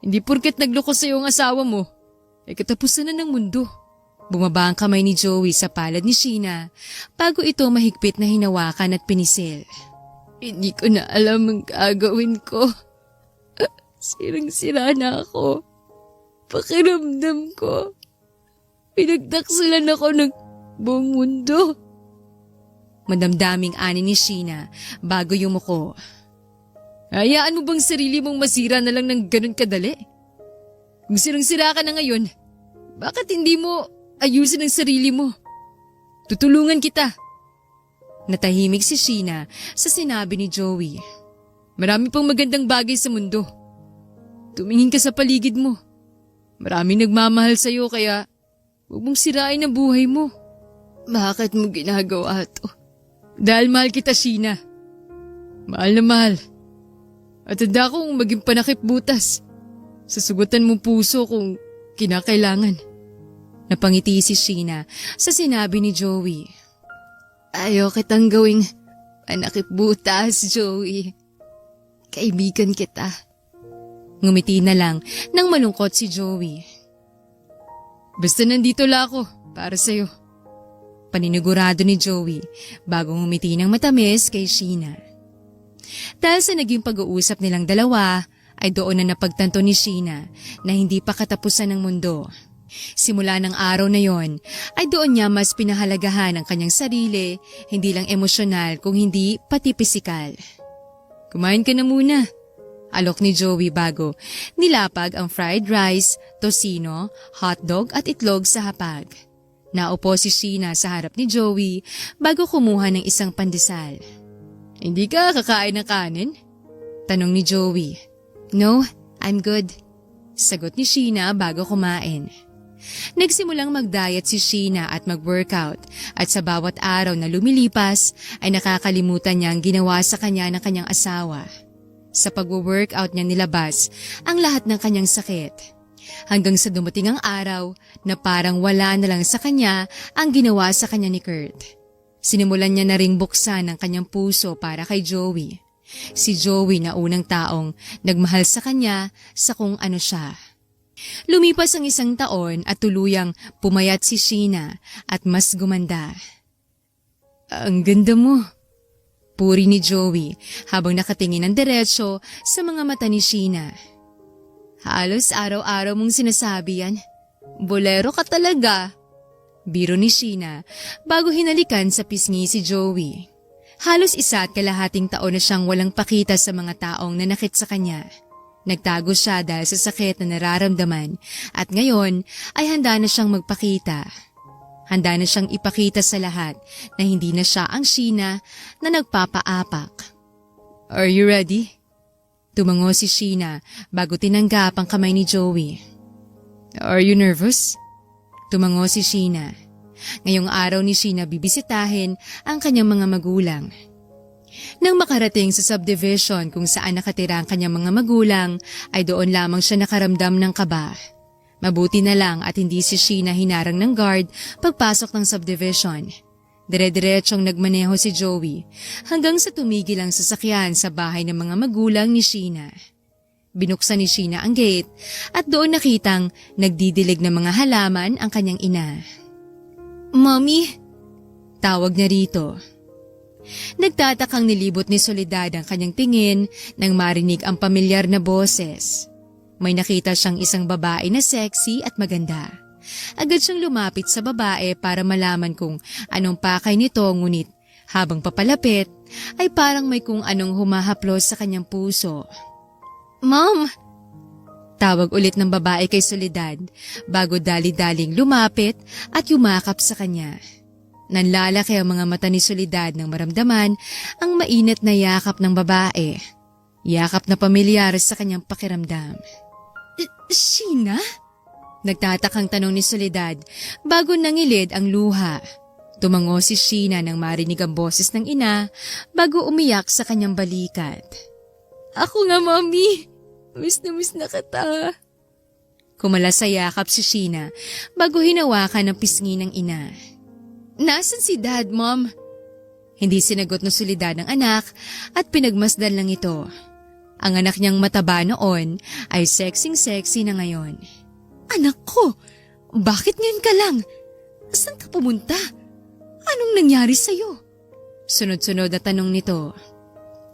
Hindi porket nagloko sa'yo ang asawa mo, ay katapusan na ng mundo. Bumaba ang kamay ni Joey sa palad ni Sheena bago ito mahigpit na hinawakan at pinisil. hindi ko na alam ang gagawin ko. Sirang-sira na ako. Pakiramdam ko. Pinagdaksilan ako ng buong mundo. Madamdaming ani ni Sheena bago yumuko. Hayaan mo bang sarili mong masira na lang ng ganun kadali? Kung sirang-sira ka na ngayon, bakit hindi mo ayusin ang sarili mo? Tutulungan kita. Natahimik si Sheena sa sinabi ni Joey. Marami pang magandang bagay sa mundo. Tumingin ka sa paligid mo. Maraming nagmamahal sa'yo kaya huwag mong sirain ang buhay mo. Bakit mo ginagawa to? Dahil mahal kita, Sheena. Mahal na mahal. At handa kong maging panakip butas. Sasugutan mo puso kung kinakailangan. Napangiti si Sheena sa sinabi ni Joey. Ayaw kitang gawing panakip butas, Joey. Kaibigan kita. Ngumiti na lang nang malungkot si Joey. Basta nandito lang ako para sa'yo. Paninigurado ni Joey bago ngumiti ng matamis kay Sheena. Dahil sa naging pag-uusap nilang dalawa, ay doon na napagtanto ni Sheena na hindi pa katapusan ng mundo. Simula ng araw na yon, ay doon niya mas pinahalagahan ang kanyang sarili, hindi lang emosyonal kung hindi pati pisikal. Kumain ka na muna. Alok ni Joey bago nilapag ang fried rice, tosino, hotdog at itlog sa hapag. Naupo si Sheena sa harap ni Joey bago kumuha ng isang pandesal. Hindi ka kakain ng kanin? Tanong ni Joey. No, I'm good. Sagot ni Sheena bago kumain. Nagsimulang mag-diet si Sheena at mag-workout at sa bawat araw na lumilipas ay nakakalimutan niya ang ginawa sa kanya ng kanyang asawa. Sa pag-workout niya nilabas ang lahat ng kanyang sakit. Hanggang sa dumating ang araw na parang wala na lang sa kanya ang ginawa sa kanya ni Kurt. Sinimulan niya na ring buksan ang kanyang puso para kay Joey. Si Joey na unang taong nagmahal sa kanya sa kung ano siya. Lumipas ang 1 taon at tuluyang pumayat si Sheena at mas gumanda. Ang ganda mo. Puri ni Joey habang nakatingin ng diretsyo sa mga mata ni Sheena. Halos araw-araw mong sinasabi yan. Bolero ka talaga. Biro ni Sheena bago hinalikan sa pisngi si Joey. Halos 1.5 taon na siyang walang pakita sa mga taong nanakit sa kanya. Nagtago siya dahil sa sakit na nararamdaman at ngayon ay handa na siyang magpakita. Handa na siyang ipakita sa lahat na hindi na siya ang Sheena na nagpapaapak. Are you ready? Tumango si Sheena bago tinanggap ang kamay ni Joey. Are you nervous? Tumango si Sheena. Ngayong araw ni Sheena bibisitahin ang kanyang mga magulang. Nang makarating sa subdivision kung saan nakatira ang kanyang mga magulang, ay doon lamang siya nakaramdam ng kaba. Mabuti na lang at hindi si Sheena hinarang ng guard pagpasok ng subdivision. Dire-diretsong nagmaneho si Joey hanggang sa tumigil ang sasakyan sa bahay ng mga magulang ni Sheena. Binuksan ni Sheena ang gate at doon nakitang nagdidilig ng mga halaman ang kanyang ina. Mommy? Tawag niya rito. Nagtatakang nilibot ni Soledad ang kanyang tingin nang marinig ang pamilyar na boses. May nakita siyang isang babae na sexy at maganda. Agad siyang lumapit sa babae para malaman kung anong pakay nito ngunit habang papalapit ay parang may kung anong humahaplos sa kanyang puso. Mom! Tawag ulit ng babae kay Soledad bago dali-daling lumapit at yumakap sa kanya. Nanlalaki ang mga mata ni Soledad nang maramdaman ang mainit na yakap ng babae. Yakap na pamilyar sa kanyang pakiramdam. Sheena? Nagtatakang tanong ni Soledad bago nangilid ang luha. Tumango si Sheena nang marinig ang boses ng ina bago umiyak sa kanyang balikat. Ako nga, Mommy. Miss na kita. Kumala sa yakap si Sheena bago hinawakan ang pisngi ng ina. Nasaan si Dad, Mom? Hindi sinagot ng Soledad ng anak at pinagmasdan lang ito. Ang anak niyang mataba noon ay sexing-sexy na ngayon. Anak ko, bakit ngayon ka lang? Saan ka pumunta? Anong nangyari sa'yo? Sunod-sunod na tanong nito.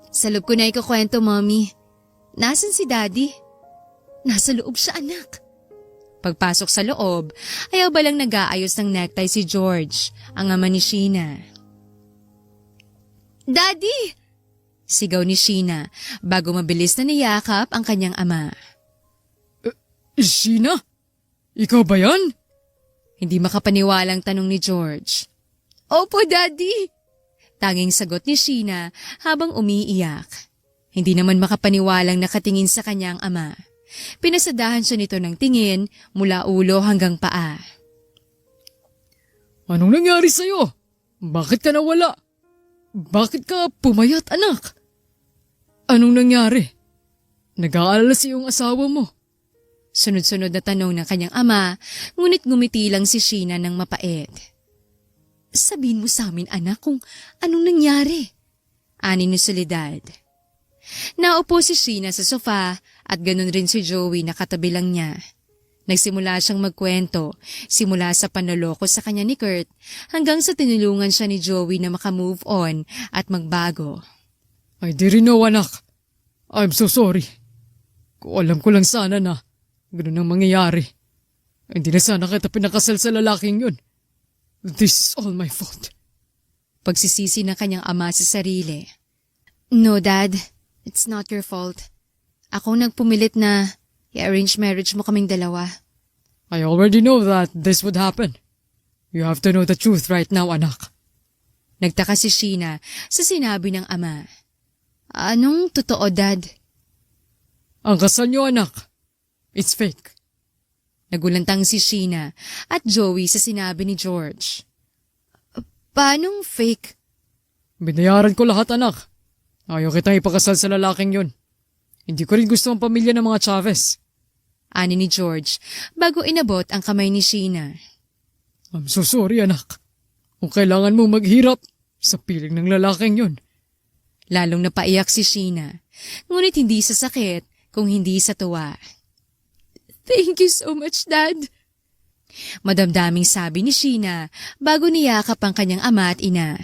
Sa loob ko na ikukwento, Mommy. Nasaan si Daddy? Nasa loob siya, anak. Pagpasok sa loob, ay abalang nag-aayos ng necktie si George, ang ama ni Sheena. Daddy! Sigaw ni Sheena bago mabilis na niyakap ang kanyang ama. Sheena? Ikaw ba yan? Hindi makapaniwalang tanong ni George. Opo, Daddy! Tanging sagot ni Sheena habang umiiyak. Hindi naman makapaniwalang nakatingin sa kanyang ama. Pinasadahan siya nito ng tingin mula ulo hanggang paa. Anong nangyari sa'yo? Bakit ka nawala? Bakit ka pumayat, anak? Anong nangyari? Nag-aalala sa iyong asawa mo. Sunod-sunod na tanong ng kanyang ama, ngunit ngumiti lang si Sheena ng mapait. Sabihin mo sa amin, anak, kung anong nangyari. Ani ni Soledad. Naupo si Sheena sa sofa at ganun rin si Joey na katabi lang niya. Nagsimula siyang magkwento, simula sa panloloko sa kanya ni Kurt hanggang sa tinulungan siya ni Joey na makamove on at magbago. I didn't know, anak. I'm so sorry. Kung alam ko lang sana na ganun ang mangyayari. Hindi na sana kita pinakasal sa lalaking yun. This is all my fault. Pagsisisi ng kanyang ama sa sarili. No, Dad. It's not your fault. Ako nagpumilit na i-arrange marriage mo kaming dalawa. I already know that this would happen. You have to know the truth right now, anak. Nagtaka si Sheena sa sinabi ng ama. Anong totoo, Dad? Ang kasal niyo, anak. It's fake. Nagulantang si Sheena at Joey sa sinabi ni George. Paanong fake? Binayaran ko lahat, anak. Ayaw kitang ipakasal sa lalaking yun. Hindi ko rin gusto ang pamilya ng mga Chavez. Ani ni George bago inabot ang kamay ni Sheena. I'm so sorry, anak. Kung kailangan mo maghirap sa piling ng lalaking yun. Lalong napaiyak si Sheena, ngunit hindi sa sakit kung hindi sa tuwa. Thank you so much, Dad. Madamdaming sabi ni Sheena bago niyakap ang kanyang ama at ina.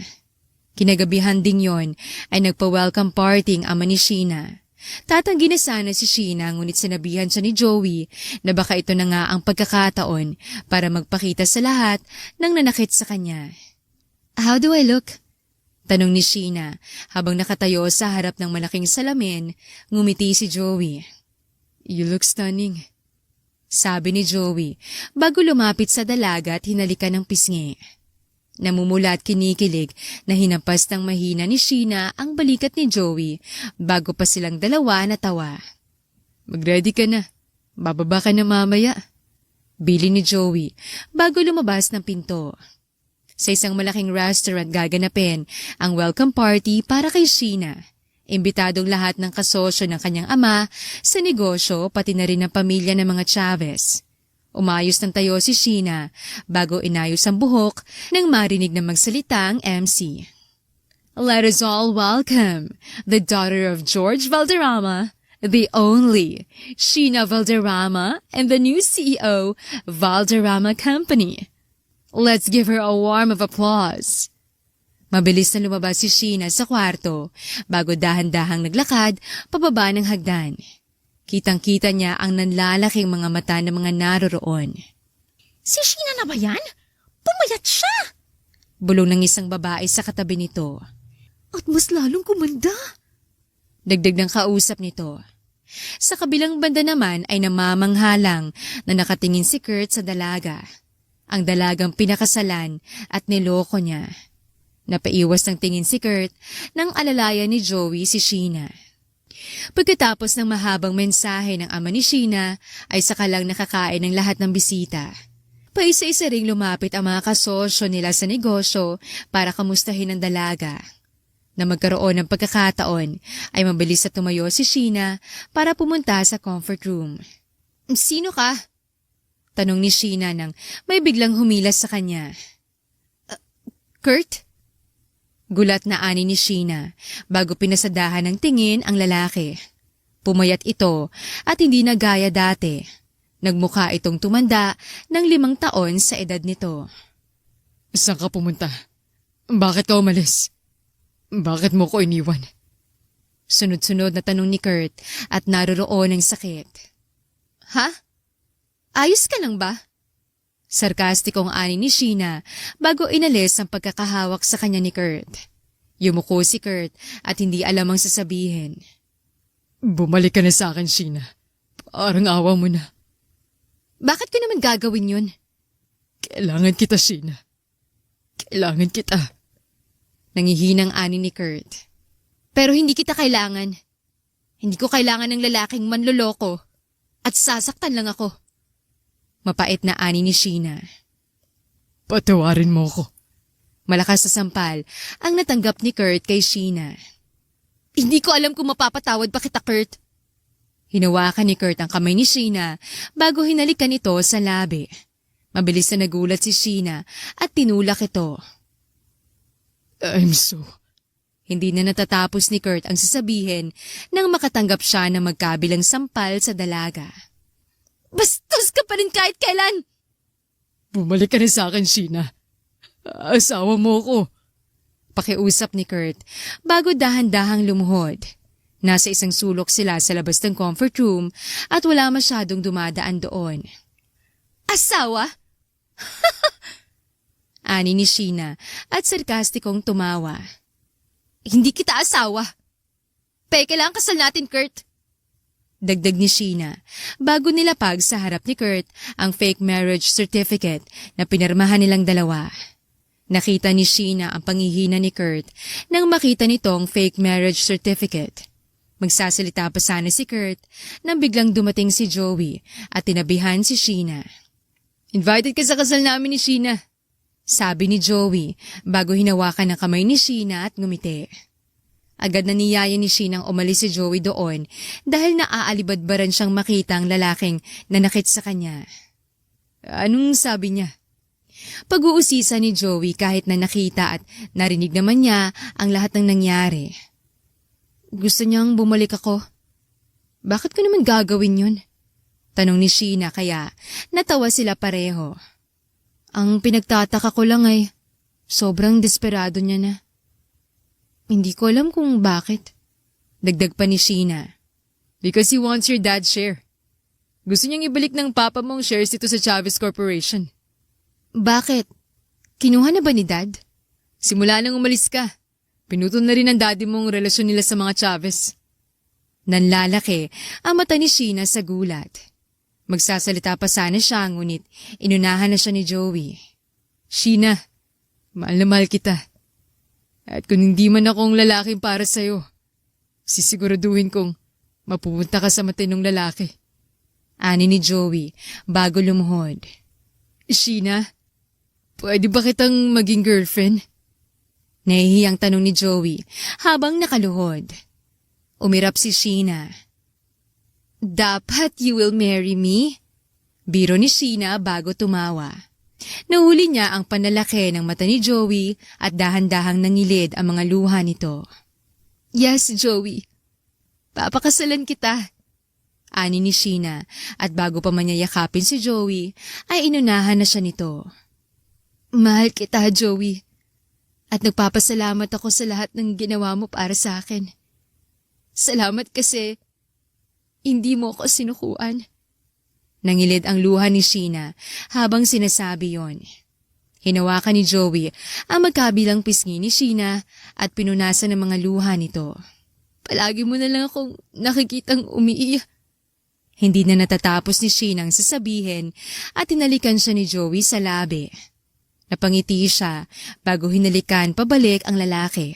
Kinagabihan ding yon ay nagpa-welcome party ang ama ni Sheena. Tatanggi na sana si Sheena ngunit sinabihan siya ni Joey na baka ito na nga ang pagkakataon para magpakita sa lahat ng nanakit sa kanya. How do I look? Tanong ni Sheena habang nakatayo sa harap ng malaking salamin, ngumiti si Joey. You look stunning. Sabi ni Joey bago lumapit sa dalaga at hinalikan ng pisngi. Namumula at kinikilig na hinampas ng mahina ni Sheena ang balikat ni Joey bago pa silang dalawa natawa. Mag-ready ka na. Bababa ka na mamaya. Bili ni Joey bago lumabas ng pinto. Sa isang malaking restaurant gaganapin ang welcome party para kay Sheena. Imbitadong lahat ng kasosyo ng kanyang ama sa negosyo pati na rin ang pamilya ng mga Chavez. Umayos ng tayo si Sheena bago inayos ang buhok nang marinig na magsalita ang MC. Let us all welcome the daughter of George Valderrama, the only Sheena Valderrama, and the new CEO, Valderrama Company. Let's give her a warm of applause. Mabilis na lumabas si Sheena sa kwarto bago dahan-dahang naglakad pababa ng hagdan. Kitang-kita niya ang nanlalaking mga mata ng mga naroroon. Si Sheena na ba yan? Pumayat siya! Bulong ng isang babae sa katabi nito. At mas lalong kumanda. Dagdag ng kausap nito. Sa kabilang banda naman ay namamanghalang na nakatingin si Kurt sa dalaga. Ang dalagang pinakasalan at niloko niya. Napaiwas ng tingin si Kurt nang alalayan ni Joey si Sheena. Pagkatapos ng mahabang mensahe ng ama ni Sheena ay sakalang nakakain ng lahat ng bisita. Paisa-isa ring lumapit ang mga kasosyo nila sa negosyo para kamustahin ang dalaga. Na magkaroon ng pagkakataon ay mabilis na tumayo si Sheena para pumunta sa comfort room. Sino ka? Tanong ni Sheena nang may biglang humilas sa kanya. Kurt? Gulat na ani ni Sheena bago pinasadahan ng tingin ang lalaki. Pumayat ito at hindi na gaya dati. Nagmukha itong tumanda ng 5 taon sa edad nito. Saan ka pumunta? Bakit ka umalis? Bakit mo ko iniwan? Sunod-sunod na tanong ni Kurt at naroroon ang sakit. Ha? Ayos ka lang ba? Sarkastikong ani ni Sheena bago inalis ang pagkakahawak sa kanya ni Kurt. Yumuko si Kurt at hindi alam ang sasabihin. Bumalik ka na sa akin, Sheena. Parang awa mo na. Bakit ko naman gagawin yun? Kailangan kita, Sheena. Kailangan kita. Nangihinang ani ni Kurt. Pero hindi kita kailangan. Hindi ko kailangan ng lalaking manloloko at sasaktan lang ako. Mapait na ani ni Sheena. Patawarin mo ko. Malakas sa sampal ang natanggap ni Kurt kay Sheena. Hindi ko alam kung mapapatawad pa kita, Kurt. Hinawakan ni Kurt ang kamay ni Sheena bago hinalikan ito sa labi. Mabilis na nagulat si Sheena at tinulak ito. Hindi na natatapos ni Kurt ang sasabihin nang makatanggap siya ng magkabilang sampal sa dalaga. Bastos ka pa rin kahit kailan! Bumalik ka na sa akin, Sheena. Asawa mo ko. Pakiusap ni Kurt bago dahan-dahang lumuhod. Nasa isang sulok sila sa labas ng comfort room at wala masyadong dumadaan doon. Asawa? Ani ni Sheena at sarkastikong tumawa. Hindi kita asawa. Peke lang kasal natin, Kurt. Dagdag ni Sheena bago nilapag sa harap ni Kurt ang fake marriage certificate na pinirmahan nilang dalawa. Nakita ni Sheena ang pangihina ni Kurt nang makita nitong fake marriage certificate. Magsasalita pa sana si Kurt nang biglang dumating si Joey at tinabihan si Sheena. Invited ka sa kasal namin ni Sheena. Sabi ni Joey bago hinawakan ang kamay ni Sheena at ngumiti. Agad na niyaya ni Sheena ang umalis si Joey doon dahil naaalibadbaran siyang makita ang lalaking nanakit sa kanya. Anong sabi niya? Pag-uusisa ni Joey kahit na nakita at narinig naman niya ang lahat ng nangyari. Gusto niyang bumalik ako. Bakit ko naman gagawin yun? Tanong ni Sheena kaya natawa sila pareho. Ang pinagtataka ko lang ay sobrang desperado niya na. Hindi ko alam kung bakit. Dagdag pa ni Sheena. Because he wants your dad's share. Gusto niyang ibalik ng papa mo ang shares dito sa Chavez Corporation. Bakit? Kinuha na ba ni Dad? Simula nang umalis ka, pinutol na rin ng daddy mong relasyon nila sa mga Chavez. Nanlalaki ang mata ni Sheena sa gulat. Magsasalita pa sana siya ngunit inunahan na siya ni Joey. Sheena, mahal na mahal kita. At kung hindi man akong lalaking para sa'yo, sisiguraduhin kong mapupunta ka sa matinong lalaki. Ani ni Joey bago lumuhod. Sheena, pwede ba kitang maging girlfriend? Nahihiyang tanong ni Joey habang nakaluhod. Umirap si Sheena. Dapat you will marry me? Biro ni Sheena bago tumawa. Nahuli niya ang panlalaki ng mata ni Joey at dahan-dahang nangilid ang mga luha nito. Yes, Joey. Papakasalan kita. Ani ni Sheena at bago pa man niya yakapin si Joey ay inunahan na siya nito. Mahal kita, Joey. At nagpapasalamat ako sa lahat ng ginawa mo para sa akin. Salamat kasi hindi mo ako sinukuan. Nangilid ang luha ni Sheena habang sinasabi yon. Hinawakan ni Joey ang magkabilang pisngi ni Sheena at pinunasan ng mga luha nito. Palagi mo na lang akong nakikitang umiiyak. Hindi na natatapos ni Sheena ang sasabihin at tinalikan siya ni Joey sa labi. Napangiti siya bago hinalikan pabalik ang lalaki.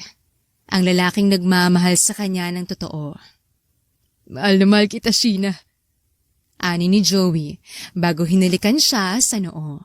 Ang lalaking nagmamahal sa kanya ng totoo. Mahal na mahal kita, Sheena. Ani ni Joey bago hinalikan siya sa noo.